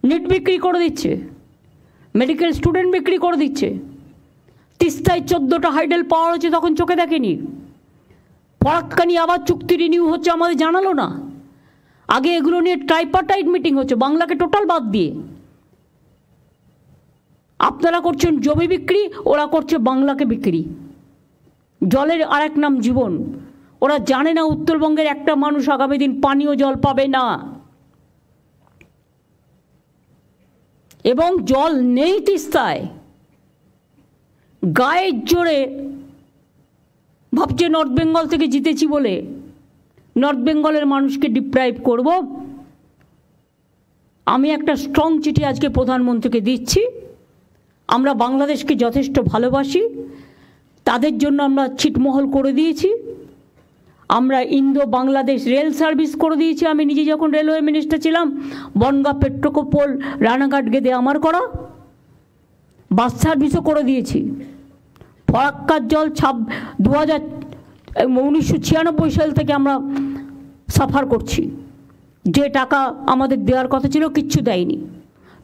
নিট বিক্রি করে দিচ্ছে, মেডিকেল স্টুডেন্ট বিক্রি করে দিচ্ছে। তিস্তায় 14টা হাইডেল পাওয়ার হচ্ছে, তখন চোখে দেখেনি। ফরাক্কানি আবার চুক্তি রিনিউ হচ্ছে, আমাদের জানালো না। আগে এগুলো নিয়ে ট্রাইপার্টাইট মিটিং হচ্ছে, বাংলাকে টোটাল বাদ দিয়ে। আপনারা করছেন জমি বিক্রি, ওরা করছে বাংলাকে বিক্রি। জলের আরেক নাম জীবন। ওরা জানে না উত্তরবঙ্গের একটা মানুষ আগামী দিন পানীয় জল পাবে না, এবং জল নেই তিস্তায়। গায়ের জোরে ভাবছে নর্থ বেঙ্গল থেকে জিতেছি বলে নর্থ বেঙ্গলের মানুষকে ডিপ্রাইভ করব। আমি একটা স্ট্রং চিঠি আজকে প্রধানমন্ত্রীকে দিচ্ছি। আমরা বাংলাদেশকে যথেষ্ট ভালোবাসি, তাদের জন্য আমরা ছিটমহল করে দিয়েছি। আমরা ইন্দো বাংলাদেশ রেল সার্ভিস করে দিয়েছি। আমি নিজে যখন রেলওয়ে মিনিস্টার ছিলাম, বনগাঁ, পেট্রোকোপল, রানাঘাট গেদে আমার করা। বাস সার্ভিসও করে দিয়েছি। ফরাক্কার জল 1996 সাল থেকে আমরা সাফার করছি। যে টাকা আমাদের দেওয়ার কথা ছিল কিচ্ছু দেয়নি,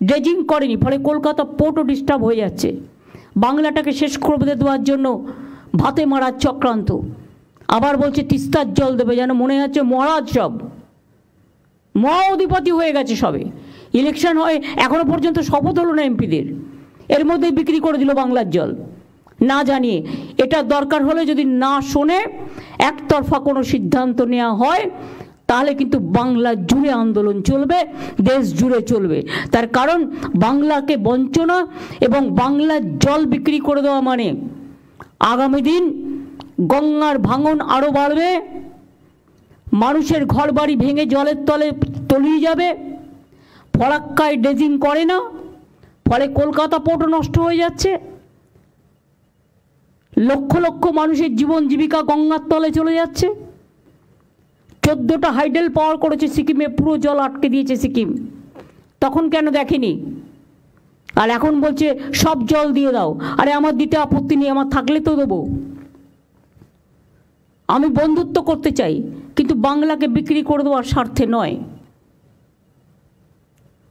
ড্রেজিং করেনি, ফলে কলকাতা পোর্টও ডিস্টার্ব হয়ে যাচ্ছে। বাংলাটাকে শেষ করে দেওয়ার জন্য ভাতে মারার চক্রান্ত। আবার বলছে তিস্তার জল দেবে, যেন মনে হচ্ছে মহারাজ সব মহা অধিপতি হয়ে গেছে সবে। ইলেকশন হয় এখনো পর্যন্ত শপথ হলো না এমপিদের, এর মধ্যেই বিক্রি করে দিল বাংলার জল না জানিয়ে। এটা দরকার হলে যদি না শোনে একতরফা কোনো সিদ্ধান্ত নেওয়া হয়, তাহলে কিন্তু বাংলা জুড়ে আন্দোলন চলবে, দেশ জুড়ে চলবে। তার কারণ বাংলাকে বঞ্চনা এবং বাংলার জল বিক্রি করে দেওয়া মানে আগামী দিন গঙ্গার ভাঙন আরও বাড়বে, মানুষের ঘর বাড়ি ভেঙে জলের তলে তলিয়ে যাবে। ফরাক্কায় ড্রেজিং করে না, ফলে কলকাতা পোর্টও নষ্ট হয়ে যাচ্ছে। লক্ষ লক্ষ মানুষের জীবন জীবিকা গঙ্গার তলে চলে যাচ্ছে। 14টা হাইডেল পাওয়ার করেছে সিকিমে, পুরো জল আটকে দিয়েছে সিকিম। তখন কেন দেখেনি? আর এখন বলছে সব জল দিয়ে দাও। আরে আমার দিতে আপত্তি নেই, আমার থাকলে তো দেবো। আমি বন্ধুত্ব করতে চাই, কিন্তু বাংলাকে বিক্রি করে দেওয়ার স্বার্থে নয়।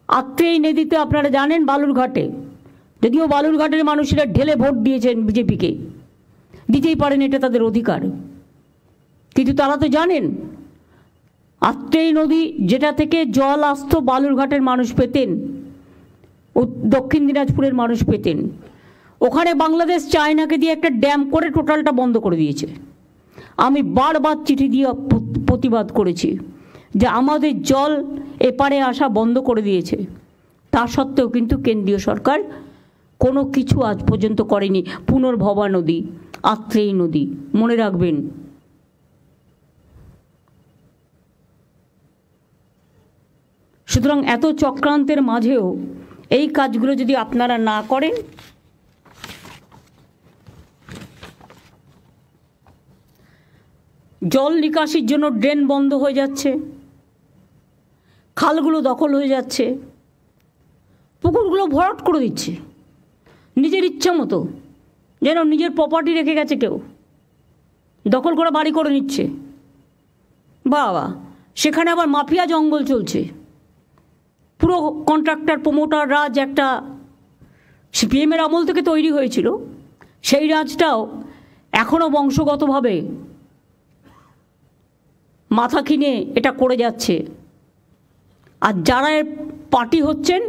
আত্রেই নদীতে আপনারা জানেন বালুরঘাটে, যদিও বালুরঘাটের মানুষেরা ঢেলে ভোট দিয়েছেন বিজেপিকে, দিতেই পারেন, এটা তাদের অধিকার, কিন্তু তারা তো জানেন আত্রেই নদী যেটা থেকে জল আসতো বালুরঘাটের মানুষ পেতেন, ও দক্ষিণ দিনাজপুরের মানুষ পেতেন। ওখানে বাংলাদেশ চায়নাকে দিয়ে একটা ড্যাম করে টোটালটা বন্ধ করে দিয়েছে। আমি বারবার চিঠি দিয়ে প্রতিবাদ করেছি যে আমাদের জল এপারে আসা বন্ধ করে দিয়েছে। তা সত্ত্বেও কিন্তু কেন্দ্রীয় সরকার কোনো কিছু আজ পর্যন্ত করেনি। পুনর্ভবা নদী, আত্রেই নদী, মনে রাখবেন। সুতরাং এত চক্রান্তের মাঝেও এই কাজগুলো যদি আপনারা না করেন, জল নিকাশির জন্য ড্রেন বন্ধ হয়ে যাচ্ছে, খালগুলো দখল হয়ে যাচ্ছে, পুকুরগুলো ভরাট করে দিচ্ছে নিজের ইচ্ছা মতো, যেন নিজের প্রপার্টি রেখে গেছে কেউ, দখল করে বাড়ি করে নিচ্ছে। বাবা, সেখানে আবার মাফিয়া জঙ্গল চলছে। পুরো কন্ট্রাক্টর প্রমোটার রাজ একটা সিপিএমের আমল থেকে তৈরি হয়েছিল, সেই রাজটাও এখনও বংশগতভাবে মাথা কিনে এটা করে যাচ্ছে। আর যারা এর পার্টি হচ্ছেন,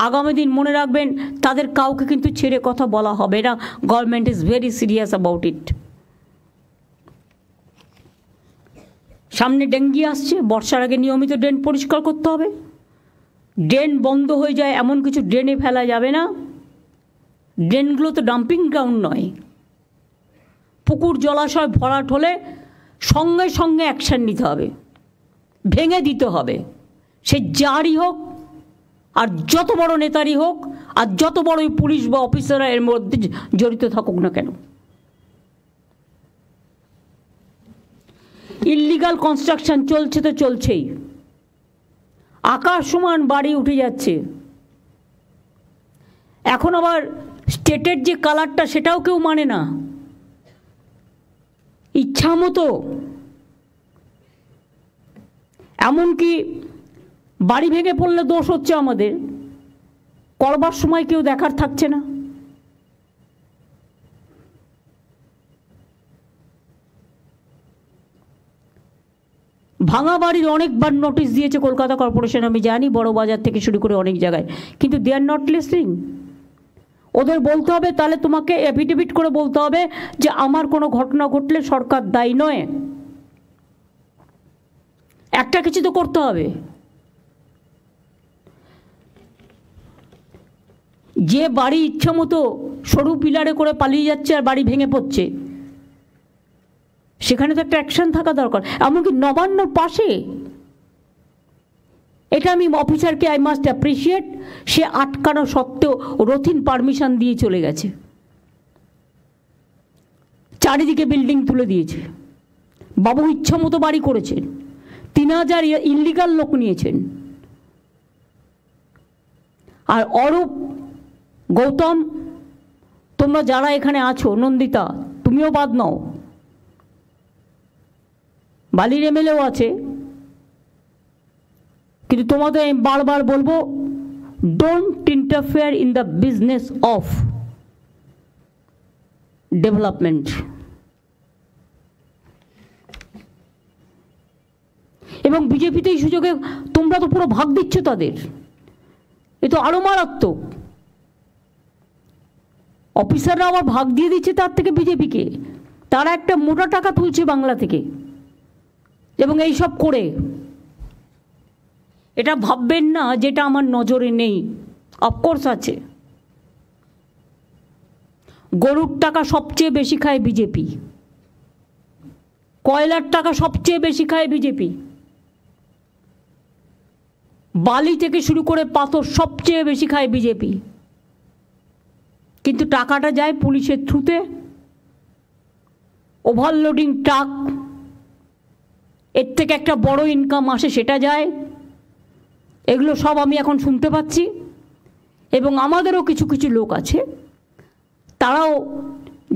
আগামী দিন মনে রাখবেন তাদের কাউকে কিন্তু ছেড়ে কথা বলা হবে না। Government is very serious about it. সামনে ডেঙ্গি আসছে, বর্ষার আগে নিয়মিত ড্রেন পরিষ্কার করতে হবে। ড্রেন বন্ধ হয়ে যায় এমন কিছু ড্রেনে ফেলা যাবে না। ড্রেনগুলো তো ডাম্পিং গ্রাউন্ড নয়। পুকুর জলাশয় ভরাট হলে সঙ্গে সঙ্গে অ্যাকশান নিতে হবে, ভেঙে দিতে হবে। সে যারই হোক, আর যত বড় নেতারই হোক, আর যত বড়ই পুলিশ বা অফিসাররা এর মধ্যে জড়িত থাকুক না কেন। ইল্লিগাল কনস্ট্রাকশন চলছে তো চলছেই, আকাশ সমান বাড়ি উঠে যাচ্ছে। এখন আবার স্টেটের যে কালারটা সেটাও কেউ মানে না, ইচ্ছা মতো। এমনকি বাড়ি ভেঙে পড়লে দোষ হচ্ছে আমাদের, করবার সময় কেউ দেখার থাকছে না। ভাঙা বাড়ির অনেকবার নোটিশ দিয়েছে কলকাতা কর্পোরেশন, আমি জানি, বড় বাজার থেকে শুরু করে অনেক জায়গায়, কিন্তু দে আর নট লিসনিং। ওদের বলতে হবে, তাহলে তোমাকে এফিডেভিট করে বলতে হবে যে আমার কোনো ঘটনা ঘটলে সরকার দায়ী নয়। একটা কিছু তো করতে হবে। যে বাড়ি ইচ্ছা মতো সরু পিলারে করে পালিয়ে যাচ্ছে আর বাড়ি ভেঙে পড়ছে, সেখানে তো একটা অ্যাকশন থাকা দরকার। এমনকি নবান্নর পাশে, এটা আমি অফিসারকে আই মাস্ট অ্যাপ্রিসিয়েট, সে আটকানো সত্ত্বেও রথিন পারমিশন দিয়ে চলে গেছে, চারিদিকে বিল্ডিং তুলে দিয়েছে। বাবু ইচ্ছা মতো বাড়ি করেছেন, 3000 ইল্লিগাল লোক নিয়েছেন। আর অরূপ, গৌতম, তোমরা যারা এখানে আছো, নন্দিতা তুমিও বাদ নাও, বালির এমএলএও আছে, কিন্তু তোমাদের আমি বারবার বলবো, don't interfere in the business of development. এবং বিজেপিতে এই সুযোগে তোমরা তো পুরো ভাগ দিচ্ছ তাদের, এ তো আরো মারাত্মক। অফিসাররা আবার ভাগ দিয়ে দিচ্ছে তার থেকে বিজেপিকে, তারা একটা মোটা টাকা তুলছে বাংলা থেকে। এবং এই সব করে এটা ভাববেন না যেটা আমার নজরে নেই, অফকোর্স আছে। গরুর টাকা সবচেয়ে বেশি খায় বিজেপি, কয়লার টাকা সবচেয়ে বেশি খায় বিজেপি, বালি থেকে শুরু করে পাথর সবচেয়ে বেশি খায় বিজেপি, কিন্তু টাকাটা যায় পুলিশের থ্রুতে, ওভারলোডিং ট্রাক, এর থেকে একটা বড় ইনকাম আসে সেটা যায়। এগুলো সব আমি এখন শুনতে পাচ্ছি। এবং আমাদেরও কিছু কিছু লোক আছে, তারাও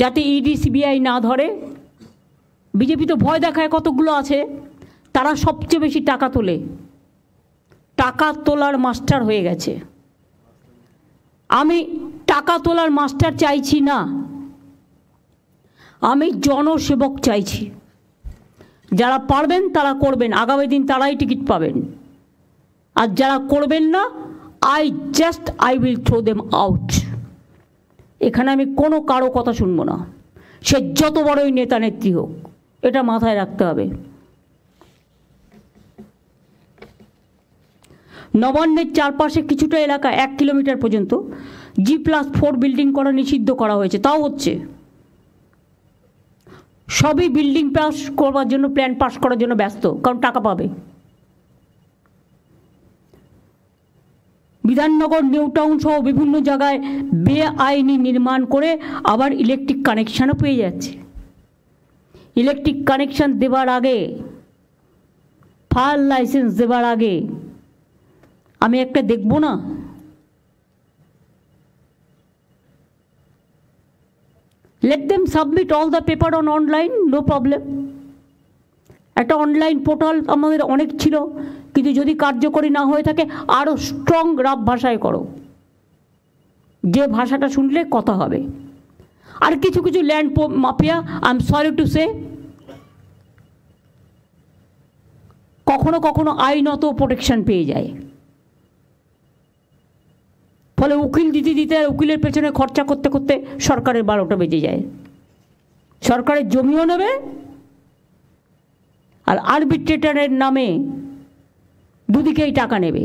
যাতে ইডি সিবিআই না ধরে, বিজেপি তো ভয় দেখায় কতগুলো আছে, তারা সবচেয়ে বেশি টাকা তোলে, টাকা তোলার মাস্টার হয়ে গেছে। আমি টাকা তোলার মাস্টার চাইছি না, আমি জনসেবক চাইছি। যারা পারবেন তারা করবেন, আগামী দিন তারাই টিকিট পাবেন। আর যারা করবেন না, I will throw them out. এখানে আমি কোনো কারো কথা শুনবো না, সে যত বড়ই নেতা নেত্রী হোক, এটা মাথায় রাখতে হবে। নবান্নের চারপাশে কিছুটা এলাকা 1 কিলোমিটার পর্যন্ত G+4 বিল্ডিং করা নিষিদ্ধ করা হয়েছে, তাও হচ্ছে। সবই বিল্ডিং পাস করবার জন্য, প্ল্যান পাস করার জন্য ব্যস্ত, কারণ টাকা পাবে। বিধাননগর, নিউ টাউন সহ বিভিন্ন জায়গায় বেআইনি নির্মাণ করে আবার ইলেকট্রিক কানেকশানও পেয়ে যাচ্ছে। ইলেকট্রিক কানেকশান দেবার আগে, ফায়ার লাইসেন্স দেবার আগে আমি একটা দেখব না? Let them submit all the paper on online, no problem. একটা অনলাইন পোর্টাল আমাদের অনেক ছিল, কিন্তু যদি কার্যকরী না হয়ে থাকে আরও স্ট্রং রাফ ভাষায় করো, যে ভাষাটা শুনলে কথা হবে। আর কিছু কিছু land mafia, I am sorry to say, কখনো কখনো আইনত প্রোটেকশন পেয়ে যায়, ফলে উকিল দিতে দিতে আর উকিলের পেছনে খরচা করতে করতে সরকারের 12টা বেজে যায়। সরকারের জমিও নেবে, আর আরবিট্রেটরের নামে দুদিকেই টাকা নেবে।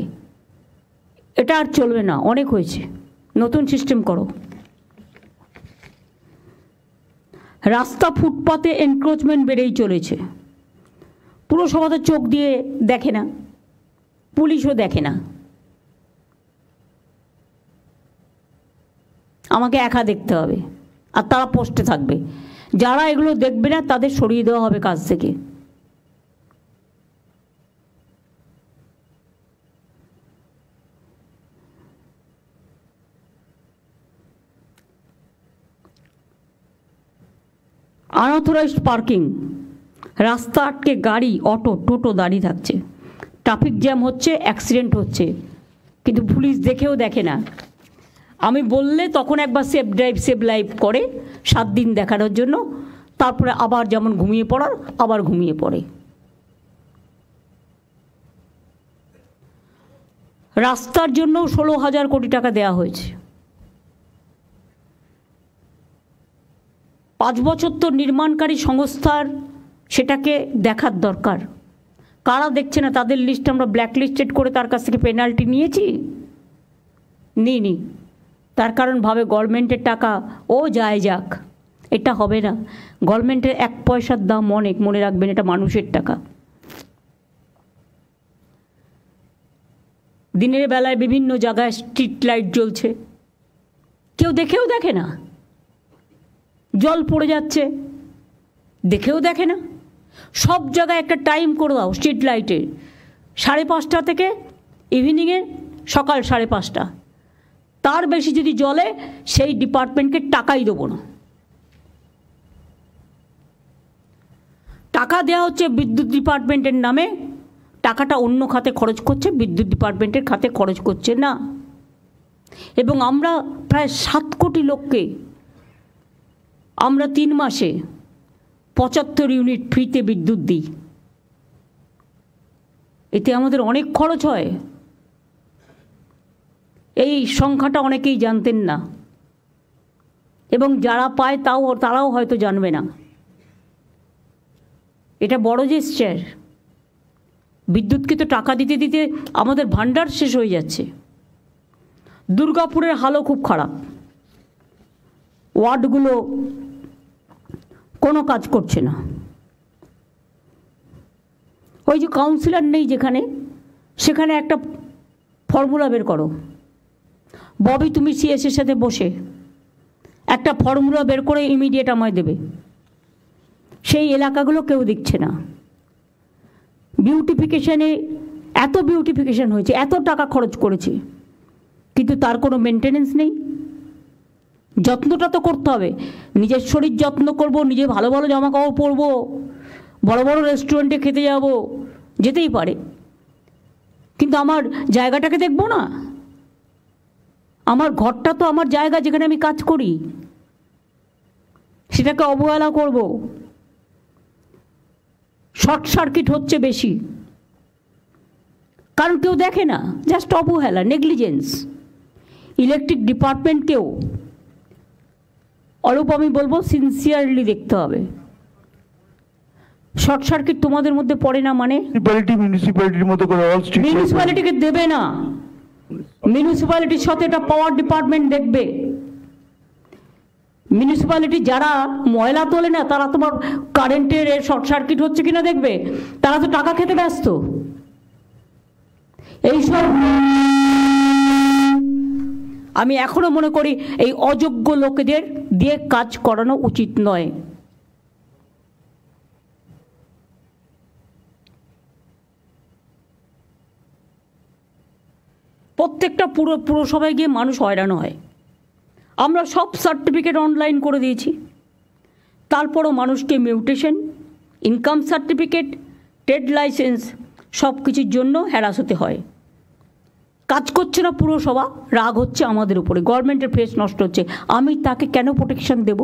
এটা আর চলবে না, অনেক হয়েছে, নতুন সিস্টেম করো। রাস্তা ফুটপাতে এনক্রোচমেন্ট বেড়েই চলেছে। পুরসভা তো চোখ দিয়ে দেখে না, পুলিশও দেখে না, আমাকে একা দেখতে হবে, আর তারা পোস্টে থাকবে। যারা এগুলো দেখবে না তাদের সরিয়ে দেওয়া হবে কাজ থেকে। আনঅথরাইজড পার্কিং, রাস্তা আটকে গাড়ি, অটো, টোটো দাঁড়িয়ে থাকছে, ট্রাফিক জ্যাম হচ্ছে, অ্যাক্সিডেন্ট হচ্ছে, কিন্তু পুলিশ দেখেও দেখে না। আমি বললে তখন একবার সেফ ড্রাইভ সেভ লাইফ করে 7 দিন দেখানোর জন্য, তারপরে আবার যেমন ঘুমিয়ে পড়ার আবার ঘুমিয়ে পড়ে। রাস্তার জন্য 16,000 কোটি টাকা দেওয়া হয়েছে। 5 বছর তো নির্মাণকারী সংস্থার সেটাকে দেখার দরকার। কারা দেখছে না? তাদের লিস্ট আমরা ব্ল্যাক লিস্টেড করে তার কাছ থেকে পেনাল্টি নিয়েছি? নিইনি। তার কারণ ভাবে গভর্নমেন্টের টাকা ও যায় যাক, এটা হবে না। গভর্নমেন্টের 1 পয়সার দাম অনেক, মনে রাখবেন, এটা মানুষের টাকা। দিনের বেলায় বিভিন্ন জায়গায় স্ট্রিট লাইট জ্বলছে, কেউ দেখেও দেখে না। জল পড়ে যাচ্ছে, দেখেও দেখে না। সব জায়গায় একটা টাইম করে দাও স্ট্রিট লাইটের, 5:30 থেকে ইভিনিংয়ে সকাল 5:30। তার বেশি যদি জ্বলে সেই ডিপার্টমেন্টকে টাকাই দেবো না। টাকা দেওয়া হচ্ছে বিদ্যুৎ ডিপার্টমেন্টের নামে, টাকাটা অন্য খাতে খরচ করছে, বিদ্যুৎ ডিপার্টমেন্টের খাতে খরচ করছে না। এবং আমরা প্রায় 7 কোটি লোককে আমরা 3 মাসে 75 ইউনিট ফ্রিতে বিদ্যুৎ দিই। এতে আমাদের অনেক খরচ হয়। এই সংখ্যাটা অনেকেই জানতেন না, এবং যারা পায় তারাও হয়তো জানবে না। এটা বড় জেস্চার। বিদ্যুৎকে তো টাকা দিতে দিতে আমাদের ভান্ডার শেষ হয়ে যাচ্ছে। দুর্গাপুরের হালও খুব খারাপ, ওয়ার্ডগুলো কোনো কাজ করছে না। ওই যে কাউন্সিলর নেই যেখানে, সেখানে একটা ফর্মুলা বের করো। ববি, তুমি সিএসের সাথে বসে একটা ফর্মুলা বের করে ইমিডিয়েট আমায় দেবে। সেই এলাকাগুলো কেউ দেখছে না। বিউটিফিকেশানে এত বিউটিফিকেশান হয়েছে, এত টাকা খরচ করেছে, কিন্তু তার কোনো মেনটেনেন্স নেই। যত্নটা তো করতে হবে। নিজের শরীর যত্ন করব, নিজে ভালো ভালো জামা কাপড় পরবো, বড় বড় রেস্টুরেন্টে খেতে যাব, যেতেই পারে, কিন্তু আমার জায়গাটাকে দেখবো না। আমার ঘরটা তো আমার জায়গা, যেখানে আমি কাজ করি, সেটাকে অবহেলা করব। শর্ট সার্কিট হচ্ছে বেশি, কারণ কেউ দেখে না, জাস্ট অবহেলা, নেগলিজেন্স। ইলেকট্রিক ডিপার্টমেন্টকেও অল্প আমি বলবো সিনসিয়ারলি দেখতে হবে। শর্ট সার্কিট তোমাদের মধ্যে পড়ে না মানে? মিউনিসিপ্যালিটির মতো করে মিউনিসিপ্যালিটিকে দেবে না। মিউনিসিপ্যালিটির সাথে এটা পাওয়ার ডিপার্টমেন্ট দেখবে। মিউনিসিপ্যালিটি যারা ময়লা তোলে না, তারা তোমার কারেন্টের শর্ট সার্কিট হচ্ছে কিনা দেখবে। তারা তো টাকা খেতে ব্যস্ত। এইসব আমি এখনো মনে করি এই অযোগ্য লোকেদের দিয়ে কাজ করানো উচিত নয়। প্রত্যেকটা পুরসভায় গিয়ে মানুষ হয়রান হয়। আমরা সব সার্টিফিকেট অনলাইন করে দিয়েছি, তারপরও মানুষকে mutation, income certificate, trade licence সব কিছুর জন্য হ্যারাস হতে হয়। কাজ করছে না পুরসভা, রাগ হচ্ছে আমাদের উপরে, গভর্নমেন্টের ফেস নষ্ট হচ্ছে। আমি তাকে কেন প্রোটেকশন দেব?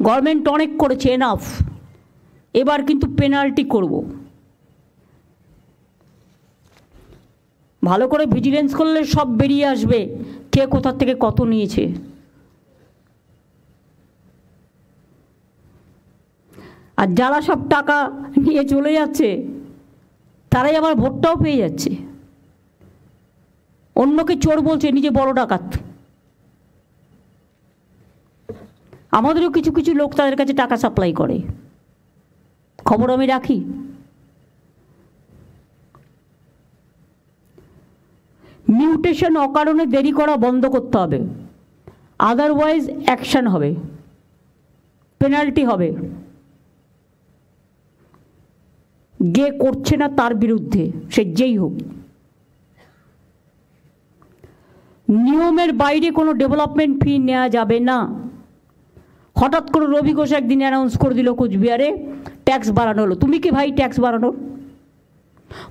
গভর্নমেন্ট অনেক করেছে, এনাফ। এবার কিন্তু পেনাল্টি করব। ভালো করে ভিজিলেন্স করলে সব বেরিয়ে আসবে কে কোথা থেকে কত নিয়েছে। আর যারা সব টাকা নিয়ে চলে যাচ্ছে, তারাই আবার ভোটটাও পেয়ে যাচ্ছে। অন্যকে চোর বলছে, নিজে বড় ডাকাত। আমাদেরও কিছু কিছু লোক তাদের কাছে টাকা সাপ্লাই করে, খবর আমি রাখি। মিউটেশন অকারণে দেরি করা বন্ধ করতে হবে, আদারওয়াইজ অ্যাকশন হবে, পেনাল্টি হবে। যে করছে না তার বিরুদ্ধে, সে যেই হোক। নিয়মের বাইরে কোনো ডেভেলপমেন্ট ফি নেওয়া যাবে না। হঠাৎ করে রবি ঘোষ একদিন অ্যানাউন্স করে দিল কোচবিহারে ট্যাক্স বাড়ানো হলো। তুমি কি ভাই ট্যাক্স বাড়ানোর?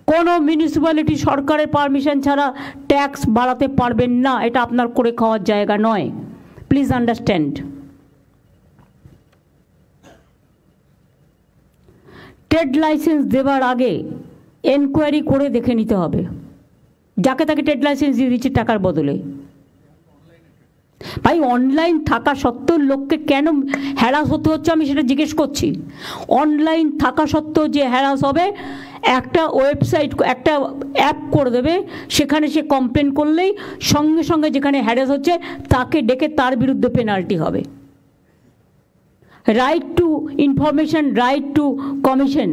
কোনো মিউনিসিপ্যালিটি সরকারের পারমিশন ছাড়া ট্যাক্স বাড়াতে পারবেন না। এটা আপনার করে খাওয়ার জায়গা নয়, প্লিজ আন্ডারস্ট্যান্ড। ট্রেড লাইসেন্স দেওয়ার আগে এনকোয়ারি করে দেখে নিতে হবে যাকে তাকে ট্রেড লাইসেন্স দিয়ে দিচ্ছে টাকার বদলে। ভাই, অনলাইন থাকা সত্ত্বেও লোককে কেন হ্যারাস হতে হচ্ছে আমি সেটা জিজ্ঞেস করছি। অনলাইন থাকা সত্ত্বেও যে হ্যারাস হবে, একটা ওয়েবসাইট, একটা অ্যাপ করে দেবে, সেখানে সে কমপ্লেন করলেই সঙ্গে সঙ্গে যেখানে হ্যারাস হচ্ছে তাকে ডেকে তার বিরুদ্ধে পেনাল্টি হবে। Right two information, right two commission,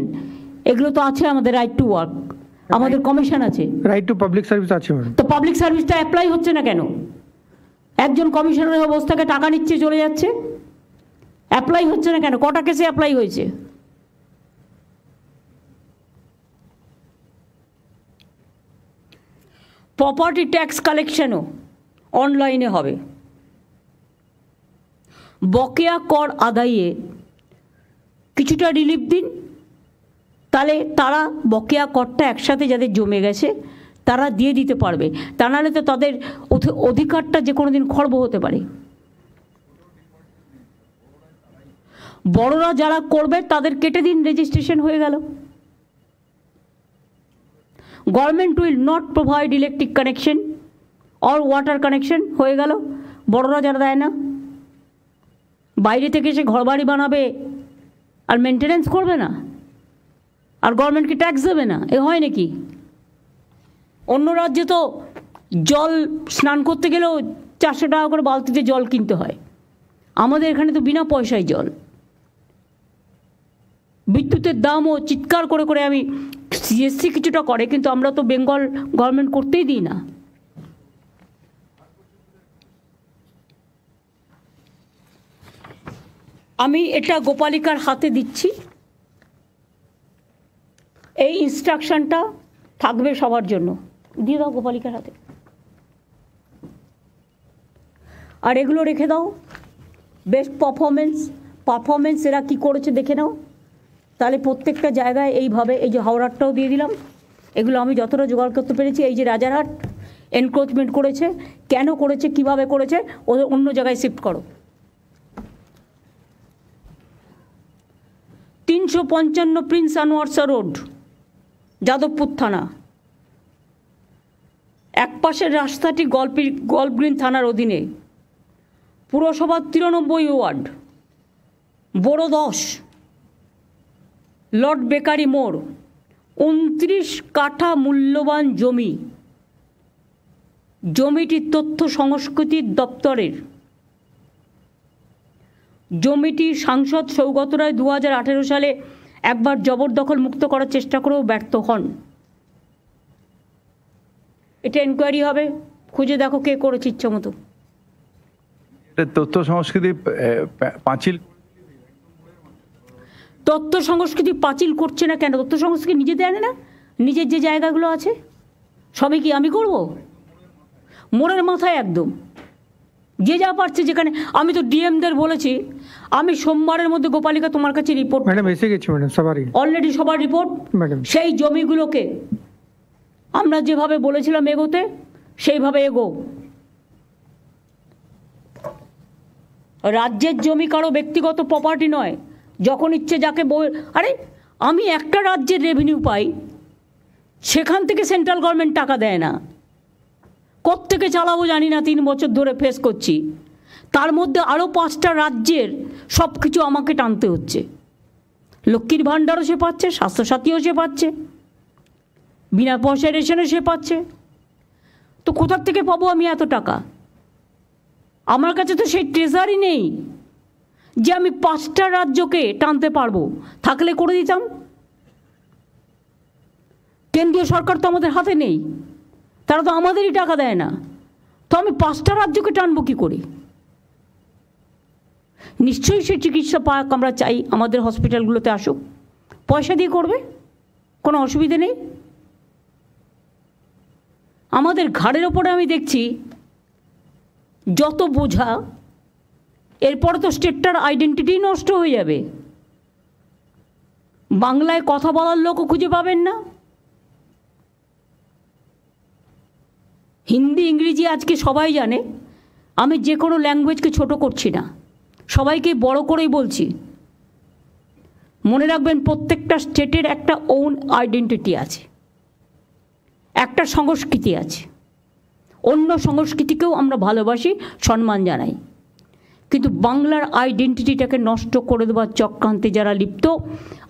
এগুলো তো আছে আমাদের। রাইট টু ওয়ার্ক, আমাদের কমিশন আছে। রাইট টু পাবলিক সার্ভিস আছে। তো পাবলিক সার্ভিসটা অ্যাপ্লাই হচ্ছে না কেন? একজন কমিশনারের অবস্থাকে টাকা নিচ্ছে, চলে যাচ্ছে, অ্যাপ্লাই হচ্ছে না কেন? কটা কেসে অ্যাপ্লাই হয়েছে? প্রপার্টি ট্যাক্স কালেকশনও অনলাইনে হবে। বকেয়া কর আদায়ে কিছুটা রিলিফ দিন, তাহলে তারা বকেয়া করটা একসাথে যাদের জমে গেছে তারা দিয়ে দিতে পারবে। তা নাহলে তো তাদের অধিকারটা যে কোনো দিন খর্ব হতে পারে। বড়রা যারা করবে তাদের কেটে দিন, রেজিস্ট্রেশন হয়ে গেল। Government will not provide electric connection or water connection, হয়ে গেল। বড়রা যারা দেয় না, বাইরে থেকে এসে ঘরবাড়ি বানাবে আর মেনটেনেন্স করবে না, আর গভর্নমেন্টকে ট্যাক্স দেবে না, এ হয় নাকি? অন্য রাজ্যে তো জল স্নান করতে গেলেও 400 টাকা করে বালতিতে জল কিনতে হয়। আমাদের এখানে তো বিনা পয়সায় জল। বিদ্যুতের দামও চিৎকার করে করে আমি সিএসসি কিছুটা করে, কিন্তু আমরা তো বেঙ্গল গভর্নমেন্ট করতেই দিই না। আমি এটা গোপালিকার হাতে দিচ্ছি, এই ইনস্ট্রাকশনটা থাকবে সবার জন্য, দিয়ে দাও গোপালিকার হাতে। আর এগুলো রেখে দাও, বেস্ট পারফরমেন্স এরা কী করেছে দেখে নাও। তাহলে প্রত্যেকটা জায়গায় এইভাবে, এই যে হাওড়ারটাও দিয়ে দিলাম, এগুলো আমি যতটা জোগাড় করতে পেরেছি। এই যে রাজারহাট এনক্রোচমেন্ট করেছে, কেন করেছে, কিভাবে করেছে, ওদের অন্য জায়গায় শিফট করো। 355 প্রিন্স আনোয়ারশা রোড, যাদবপুর থানা। একপাশের রাস্তাটি গল্ফ গ্রিন থানার অধীনে, পুরসভার 93 ওয়ার্ড, বড় 10, লর্ড বেকারি মোড়, 29 কাঠা মূল্যবান জমি। জমিটি তথ্য সংস্কৃতি দপ্তরের। জমিটি সাংসদ সৌগত রায় 2018 সালে একবার জবরদখল মুক্ত করার চেষ্টা করেও ব্যর্থ হন। এটা এনকোয়ারি হবে, খুঁজে দেখো কে করেছে ইচ্ছা মতো। তথ্য সংস্কৃতি পাঁচিল, তথ্য সংস্কৃতি পাঁচিল করছে না কেন? তথ্য সংস্কৃতি নিজে দেয় না, নিজের যে জায়গাগুলো আছে সবই কি আমি করব? মোড়ের মাথায় একদম যে যা পারছে যেখানে। আমি তো ডিএমদের বলেছি, আমি সোমবারের মধ্যে গোপালিকা তোমার কাছে রিপোর্ট, ম্যাডাম এসে গেছি ম্যাডাম, সবারই অলরেডি সবার রিপোর্ট। ম্যাডাম সেই জমিগুলোকে আমরা যেভাবে বলেছিলাম এগোতে, সেইভাবে এগো। রাজ্যের জমি কারো ব্যক্তিগত প্রপার্টি নয়, যখন ইচ্ছে যাকে আরে আমি একটা রাজ্যের রেভিনিউ পাই, সেখান থেকে সেন্ট্রাল গভর্নমেন্ট টাকা দেয় না। কোত্থেকে চালাবো জানি না, 3 বছর ধরে ফেস করছি। তার মধ্যে আরও 5টা রাজ্যের সব কিছু আমাকে টানতে হচ্ছে। লক্ষ্মীর ভাণ্ডারও সে পাচ্ছে, স্বাস্থ্যসাথীও সে পাচ্ছে, বিনা পয়সায় রেশনও সে পাচ্ছে। তো কোথার থেকে পাবো আমি এত টাকা? আমার কাছে তো সেই ট্রেজারই নেই যে আমি 5টা রাজ্যকে টানতে পারবো। থাকলে করে দিতাম। কেন্দ্রীয় সরকার তো আমাদের হাতে নেই, তারা তো আমাদেরই টাকা দেয় না। তো আমি 5টা রাজ্যকে টানবো কী করে? নিশ্চয়ই সে চিকিৎসা পাক আমরা চাই, আমাদের হসপিটালগুলোতে আসুক, পয়সা দিয়ে করবে, কোনো অসুবিধে নেই। আমাদের ঘাড়ের ওপরে আমি দেখছি যত বোঝা, এরপরে তো স্টেটটার আইডেন্টিটি নষ্ট হয়ে যাবে। বাংলায় কথা বলার লোকও খুঁজে পাবেন না। হিন্দি ইংরেজি আজকে সবাই জানে। আমি যে কোনো ল্যাঙ্গুয়েজকে ছোট করছি না, সবাইকে বড় করেই বলছি। মনে রাখবেন, প্রত্যেকটা স্টেটের একটা ওন আইডেন্টিটি আছে, একটা সংস্কৃতি আছে। অন্য সংস্কৃতিকেও আমরা ভালোবাসি, সম্মান জানাই। কিন্তু বাংলার আইডেন্টিটিটাকে নষ্ট করে দেওয়ার চক্রান্তে যারা লিপ্ত,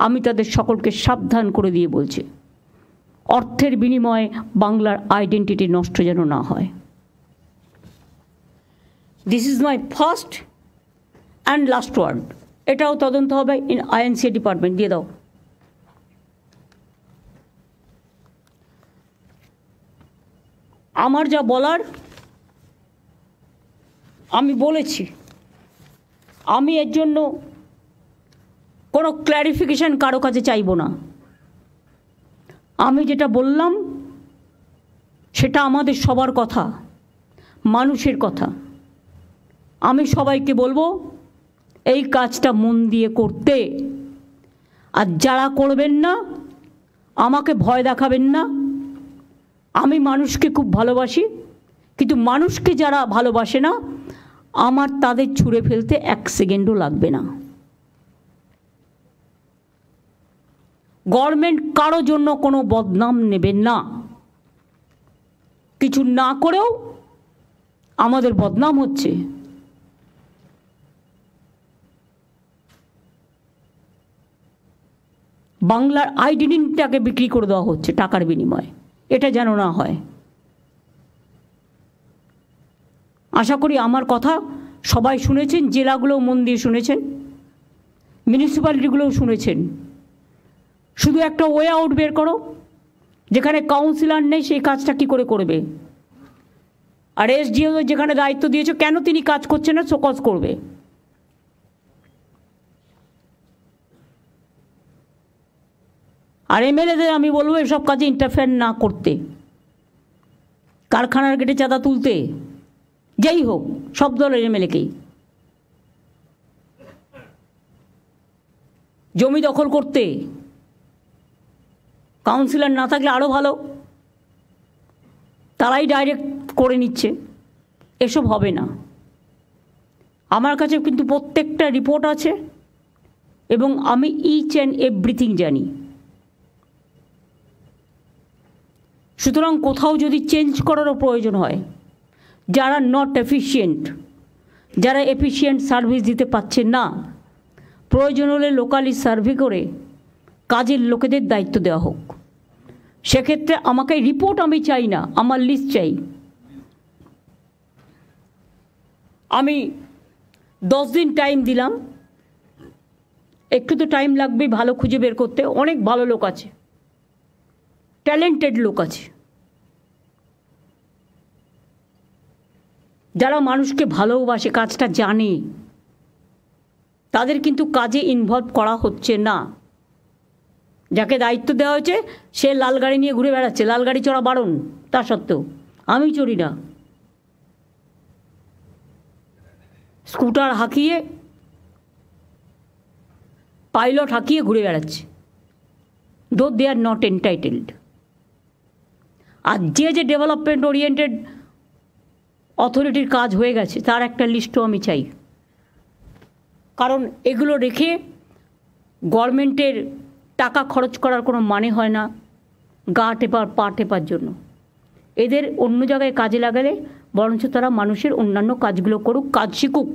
আমি তাদের সকলকে সাবধান করে দিয়ে বলছি, অর্থের বিনিময়ে বাংলার আইডেন্টিটি নষ্ট যেন না হয়। This is my first and last word. এটাও তদন্ত হবে ইন আইএনসি ডিপার্টমেন্ট। দিয়ে দাও। আমার যা বলার আমি বলেছি। আমি এর জন্য কোনো ক্ল্যারিফিকেশন কারো কাছে চাইব না। আমি যেটা বললাম সেটা আমাদের সবার কথা, মানুষের কথা। আমি সবাইকে বলবো এই কাজটা মন দিয়ে করতে। আর যারা করবেন না, আমাকে ভয় দেখাবেন না। আমি মানুষকে খুব ভালোবাসি, কিন্তু মানুষকে যারা ভালোবাসে না, আমার তাদের ছুঁড়ে ফেলতে 1 সেকেন্ডও লাগবে না। গভর্নমেন্ট কারো জন্য কোনো বদনাম নেবেন না। কিছু না করেও আমাদের বদনাম হচ্ছে। বাংলার আইডেন্টিটিটাকে বিক্রি করে দেওয়া হচ্ছে টাকার বিনিময়ে। এটা যেন না হয়। আশা করি আমার কথা সবাই শুনেছেন, জেলাগুলোও মন দিয়ে শুনেছেন, মিউনিসিপ্যালিটিগুলোও শুনেছেন। শুধু একটা ওয়ে আউট বের করো, যেখানে কাউন্সিলর নেই সেই কাজটা কি করে করবে। আর এসডিও যেখানে দায়িত্ব দিয়েছো, কেন তিনি কাজ করছেন না, শোকজ করবে। আর এমএলএদের আমি বলবো এসব কাজে ইন্টারফেয়ার না করতে। কারখানার গেটে চাঁদা তুলতে, যেই হোক, সব দলের এমএলএকেই জমি দখল করতে, কাউন্সিলর না থাকলে আরও ভালো, তারাই ডাইরেক্ট করে নিচ্ছে। এসব হবে না। আমার কাছে কিন্তু প্রত্যেকটা রিপোর্ট আছে এবং আমি ইচ অ্যান্ড এভরিথিং জানি। সুতরাং কোথাও যদি চেঞ্জ করারও প্রয়োজন হয়, যারা নট এফিশিয়েন্ট, যারা এফিশিয়েন্ট সার্ভিস দিতে পারছে না, প্রয়োজন হলে লোকালি সার্ভে করে কাজের লোকেদের দায়িত্ব দেওয়া হোক। সেক্ষেত্রে আমাকে রিপোর্ট আমি চাই না, আমার লিস্ট চাই। আমি 10 দিন টাইম দিলাম, একটু তো টাইম লাগবেই ভালো খুঁজে বের করতে। অনেক ভালো লোক আছে, ট্যালেন্টেড লোক আছে, যারা মানুষকে ভালোবাসে, কাজটা জানে, তাদের কিন্তু কাজে ইনভলভ করা হচ্ছে না। যাকে দায়িত্ব দেওয়া হয়েছে সে লাল গাড়ি নিয়ে ঘুরে বেড়াচ্ছে, লাল গাড়ি চড়া বারণ, তা সত্ত্বেও আমি চড়ি না। স্কুটার হাঁকিয়ে, পাইলট হাঁকিয়ে ঘুরে বেড়াচ্ছে, দো দে আর নট এন্টাইটেলড। আর যে ডেভেলপমেন্ট ওরিয়েন্টেড অথরিটির কাজ হয়ে গেছে তার একটা লিস্টও আমি চাই। কারণ এগুলো রেখে গভর্নমেন্টের টাকা খরচ করার কোনো মানে হয় না গা টেপার পা টেপার জন্য। এদের অন্য জায়গায় কাজে লাগালে বরঞ্চ তারা মানুষের অন্যান্য কাজগুলো করুক, কাজ শিখুক।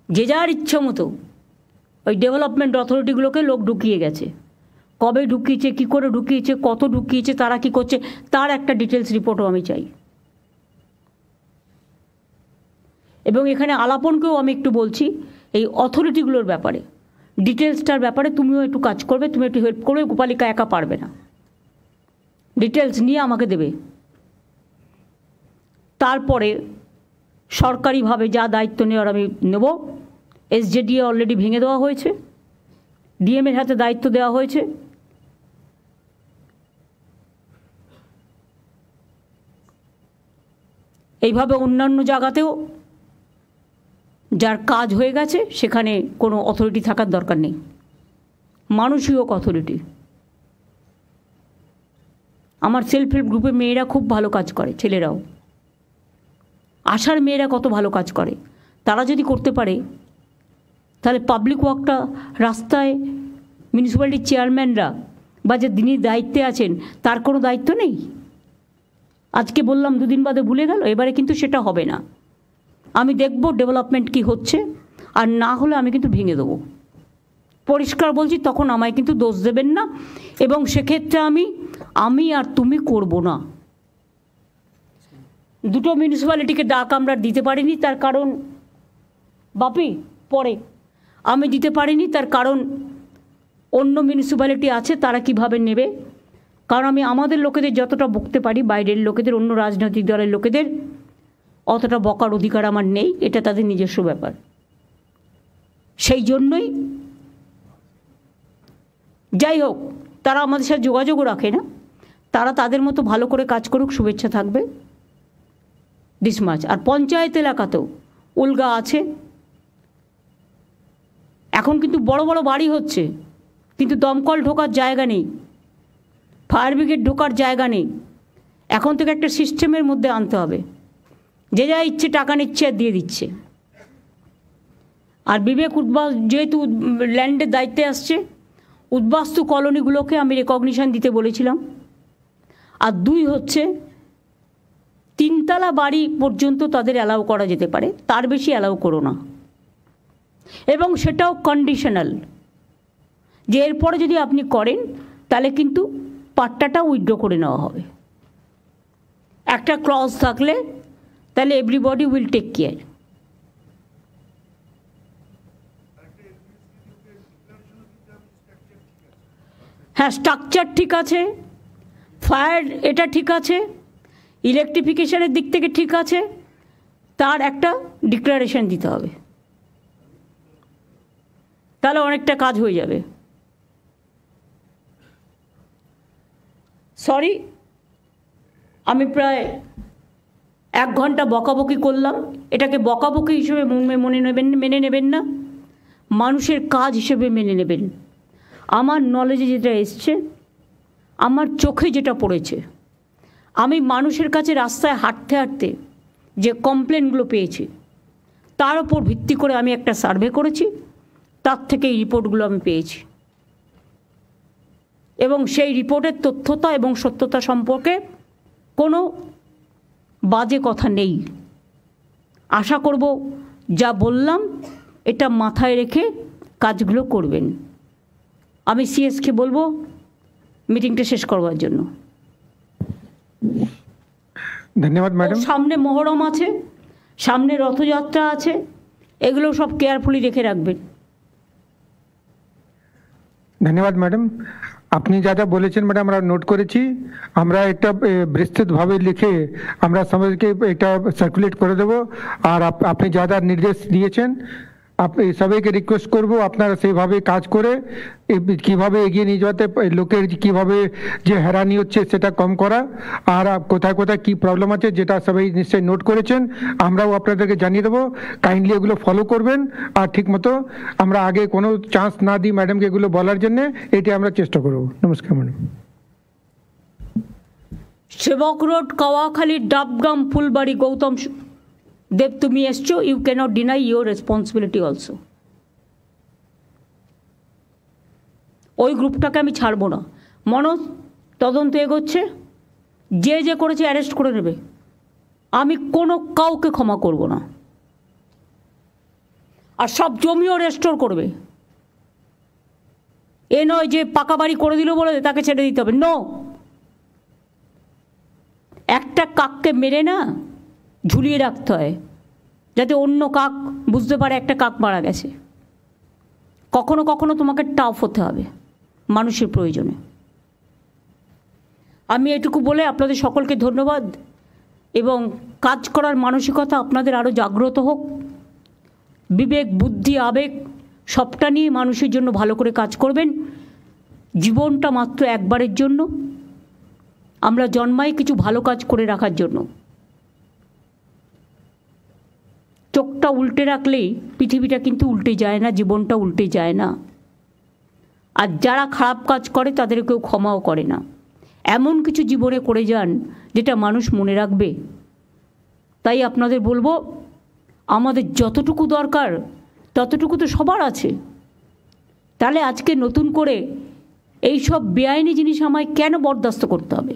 যে যার ইচ্ছা মতো ওই ডেভেলপমেন্ট অথরিটিগুলোকে লোক ঢুকিয়ে গেছে। কবে ঢুকিয়েছে, কী করে ঢুকিয়েছে, কত ঢুকিয়েছে, তারা কি করছে, তার একটা ডিটেলস রিপোর্টও আমি চাই। এবং এখানে আলাপনকেও আমি একটু বলছি, এই অথরিটিগুলোর ব্যাপারে, ডিটেলসটার ব্যাপারে তুমিও একটু কাজ করবে, তুমি একটু হেল্প করবে। গোপালিকা একা পারবে না, ডিটেলস নিয়ে আমাকে দেবে। তারপরে সরকারিভাবে যা দায়িত্ব নেওয়ার আমি নেব। এসজেডিএ অলরেডি ভেঙে দেওয়া হয়েছে, ডিএমের হাতে দায়িত্ব দেওয়া হয়েছে। এইভাবে অন্যান্য জায়গাতেও যার কাজ হয়ে গেছে সেখানে কোনো অথরিটি থাকার দরকার নেই, মানুষই হোক অথরিটি। আমার সেলফ হেল্প গ্রুপে মেয়েরা খুব ভালো কাজ করে, ছেলেরাও। আশার মেয়েরা কত ভালো কাজ করে, তারা যদি করতে পারে তাহলে পাবলিক ওয়ার্কটা রাস্তায় মিউনিসিপ্যালিটির চেয়ারম্যানরা বা যে যিনি দায়িত্বে আছেন তার কোনো দায়িত্ব নেই। আজকে বললাম, দুদিন বাদে ভুলে গেল, এবারে কিন্তু সেটা হবে না। আমি দেখব ডেভেলপমেন্ট কি হচ্ছে, আর না হলে আমি কিন্তু ভেঙে দেবো। পরিষ্কার বলছি, তখন আমায় কিন্তু দোষ দেবেন না। এবং সেক্ষেত্রে আমি আর তুমি করব না। দুটো মিউনিসিপ্যালিটিকে ডাক আমরা দিতে পারিনি, তার কারণ বাপি পরে আমি দিতে পারিনি, তার কারণ অন্য মিউনিসিপ্যালিটি আছে, তারা কিভাবে নেবে। কারণ আমি আমাদের লোকেদের যতটা বকতে পারি, বাইরের লোকেদের, অন্য রাজনৈতিক দলের লোকেদের অতটা বকার অধিকার আমার নেই, এটা তাদের নিজস্ব ব্যাপার। সেই জন্যই যাই হোক, তারা আমাদের সাথে যোগাযোগও রাখে না, তারা তাদের মতো ভালো করে কাজ করুক, শুভেচ্ছা থাকবে দিস মাছ। আর পঞ্চায়েত এলাকাতেও উলগা আছে। এখন কিন্তু বড় বড় বাড়ি হচ্ছে, কিন্তু দমকল ঢোকার জায়গা নেই, ফায়ার ব্রিগেড ঢোকার জায়গা নেই। এখন থেকে একটা সিস্টেমের মধ্যে আনতে হবে। যে যা ইচ্ছে টাকা নিচ্ছে আর দিয়ে দিচ্ছে। আর বিবেক উদ্বাস যেহেতু ল্যান্ডের দায়িত্বে আসছে, উদ্বাস্তু কলোনিগুলোকে আমি রেকগনিশন দিতে বলেছিলাম। আর 2 হচ্ছে 3 তলা বাড়ি পর্যন্ত তাদের অ্যালাউ করা যেতে পারে, তার বেশি অ্যালাউ করো না। এবং সেটাও কন্ডিশনাল, যে এরপরে যদি আপনি করেন তাহলে কিন্তু পাট্টাটা উইথড্র করে নেওয়া হবে। একটা ক্লজ থাকলে তাহলে এভরিবডি উইল টেক কেয়ার। হ্যাঁ, স্ট্রাকচার ঠিক আছে, ফায়ার এটা ঠিক আছে, ইলেকট্রিফিকেশনের দিক থেকে ঠিক আছে, তার একটা ডিক্লারেশন দিতে হবে, তাহলে অনেকটা কাজ হয়ে যাবে। সরি, আমি প্রায় 1 ঘন্টা বকাবকি করলাম। এটাকে বকাবকি হিসেবে মেনে নেবেন না, মানুষের কাজ হিসেবে মেনে নেবেন। আমার নলেজে যেটা এসছে, আমার চোখে যেটা পড়েছে, আমি মানুষের কাছে রাস্তায় হাঁটতে হাঁটতে যে কমপ্লেনগুলো পেয়েছি তার উপর ভিত্তি করে আমি একটা সার্ভে করেছি, তার থেকে এই রিপোর্টগুলো আমি পেয়েছি এবং সেই রিপোর্টের তথ্যতা এবং সত্যতা সম্পর্কে কোনো বাজে কথা নেই। আশা করব যা বললাম এটা মাথায় রেখে কাজগুলো করবেন। আমি সিএসকে বলবো মিটিংটা শেষ করবার জন্য। ধন্যবাদ ম্যাডাম। সামনে মহরম আছে, সামনে রথযাত্রা আছে, এগুলো সব কেয়ারফুলি রেখে রাখবেন। ধন্যবাদ ম্যাডাম, আপনি যা যা বলেছেন ম্যাডাম আমরা নোট করেছি। আমরা একটা বিস্তৃতভাবে লিখে আমরা সবাইকে এটা সার্কুলেট করে দেবো। আর আপনি যা যা নির্দেশ দিয়েছেন আপনি সবাইকে রিকোয়েস্ট করব আপনারা সেইভাবে কাজ করে কিভাবে এগিয়ে নিয়ে যাতে লোকের কিভাবে যে হয়রানি হচ্ছে সেটা কম করা, আর কোথায় কোথায় কী প্রবলেম আছে যেটা সবাই নিশ্চয়ই নোট করেছেন, আমরাও আপনাদেরকে জানিয়ে দেবো। কাইন্ডলি এগুলো ফলো করবেন আর ঠিকমতো আমরা আগে কোনো চান্স না দিই ম্যাডামকে এগুলো বলার জন্যে, এটি আমরা চেষ্টা করব। নমস্কার ম্যাডাম। সেবক রোড, কাওয়াখালী, ডাবগ্রাম, ফুলবাড়ি, গৌতম দেব, তুমি এসছো, you cannot deny your responsibility also. ওই গ্রুপটাকে আমি ছাড়বো না। মনোজ, তদন্ত এগোচ্ছে, যে যে করেছে অ্যারেস্ট করে নেবে, আমি কোনো কাউকে ক্ষমা করব না। আর সব জমিও রেস্টোর করবে। এ নয় যে পাকা বাড়ি করে দিল বলে তাকে ছেড়ে দিতে হবে, নো। একটা কাককে মেরে না ঝুলিয়ে রাখতে হয় যাতে অন্য কাক বুঝতে পারে একটা কাক মারা গেছে। কখনো কখনো তোমাকে টাফ হতে হবে মানুষের প্রয়োজনে। আমি এটুকু বলে আপনাদের সকলকে ধন্যবাদ এবং কাজ করার মানসিকতা আপনাদের আরও জাগ্রত হোক। বিবেক, বুদ্ধি, আবেগ সবটা নিয়ে মানুষের জন্য ভালো করে কাজ করবেন। জীবনটা মাত্র একবারের জন্য, আমরা জন্মাই কিছু ভালো কাজ করে রাখার জন্য। চোখটা উল্টে রাখলেই পৃথিবীটা কিন্তু উল্টে যায় না, জীবনটা উল্টে যায় না। আর যারা খারাপ কাজ করে তাদের কেউ ক্ষমাও করে না। এমন কিছু জীবনে করে যান যেটা মানুষ মনে রাখবে। তাই আপনাদের বলবো, আমাদের যতটুকু দরকার ততটুকু তো সবার আছে। তাহলে আজকে নতুন করে এই সব বেআইনি জিনিস আমায় কেন বরদাস্ত করতে হবে?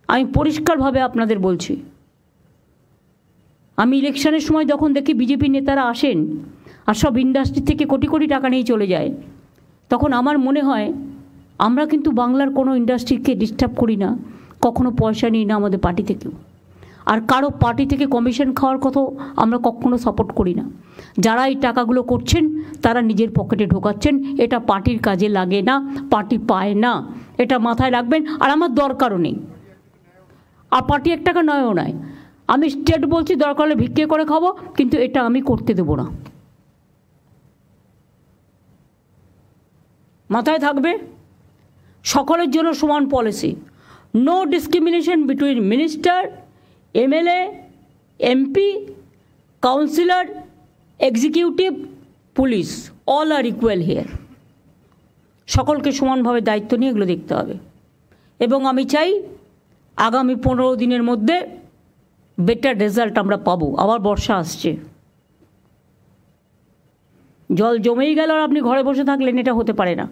আমি পরিষ্কারভাবে আপনাদের বলছি, আমি ইলেকশনের সময় যখন দেখি বিজেপি নেতারা আসেন আর সব ইন্ডাস্ট্রি থেকে কোটি কোটি টাকা নিয়ে চলে যায়, তখন আমার মনে হয় আমরা কিন্তু বাংলার কোনো ইন্ডাস্ট্রিকে ডিস্টার্ব করি না, কখনো পয়সা নিই না আমাদের পার্টি থেকেও। আর কারো পার্টি থেকে কমিশন খাওয়ার কথা আমরা কখনো সাপোর্ট করি না। যারা এই টাকাগুলো করছেন তারা নিজের পকেটে ঢোকাচ্ছেন, এটা পার্টির কাজে লাগে না, পার্টি পায় না, এটা মাথায় রাখবেন। আর আমার দরকারও নেই, আর পার্টি 1 টাকা নয়ও নয়। আমি স্টেট বলছি, দরকার হলে ভিক্ষে করে খাবো, কিন্তু এটা আমি করতে দেবো না। মাথায় থাকবে, সকলের জন্য সমান policy, no discrimination between minister, MLA, MP, councillor, executive, police, all are equal here. সকলকে সমানভাবে দায়িত্ব নিয়ে এগুলো দেখতে হবে। এবং আমি চাই আগামী 15 দিনের মধ্যে বেটার রেজাল্ট আমরা পাবো। আবার বর্ষা আসছে, জল জমেই গেল আর আপনি ঘরে বসে থাকলেন, এটা হতে পারে না।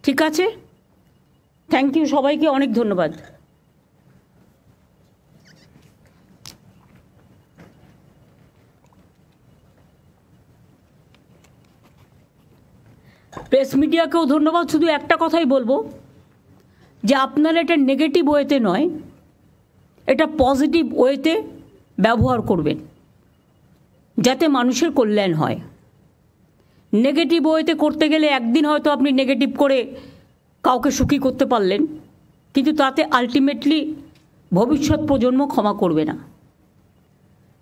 ঠিক আছে, থ্যাংক ইউ সবাইকে, অনেক ধন্যবাদ। প্রেস মিডিয়াকেও ধন্যবাদ। শুধু একটা কথাই বলবো যে আপনারা এটা নেগেটিভ ওয়েতে নয়, এটা পজিটিভ ওয়েতে ব্যবহার করবেন। যাতে মানুষের কল্যাণ হয়। নেগেটিভ ওয়েতে করতে গেলে একদিন হয়তো আপনি নেগেটিভ করে কাউকে সুখী করতে পারলেন, কিন্তু তাতে আলটিমেটলি ভবিষ্যৎ প্রজন্ম ক্ষমা করবে না।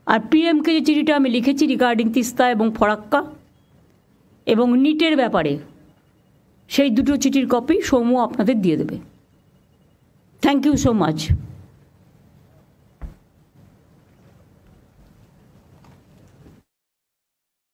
আর পিএমকে যে চিঠিটা আমি লিখেছি রিগার্ডিং তিস্তা এবং ফরাক্কা এবং নিটের ব্যাপারে, সেই দুটো চিঠির কপি সৌম্য আপনাদের দিয়ে দেবে। Thank you so much.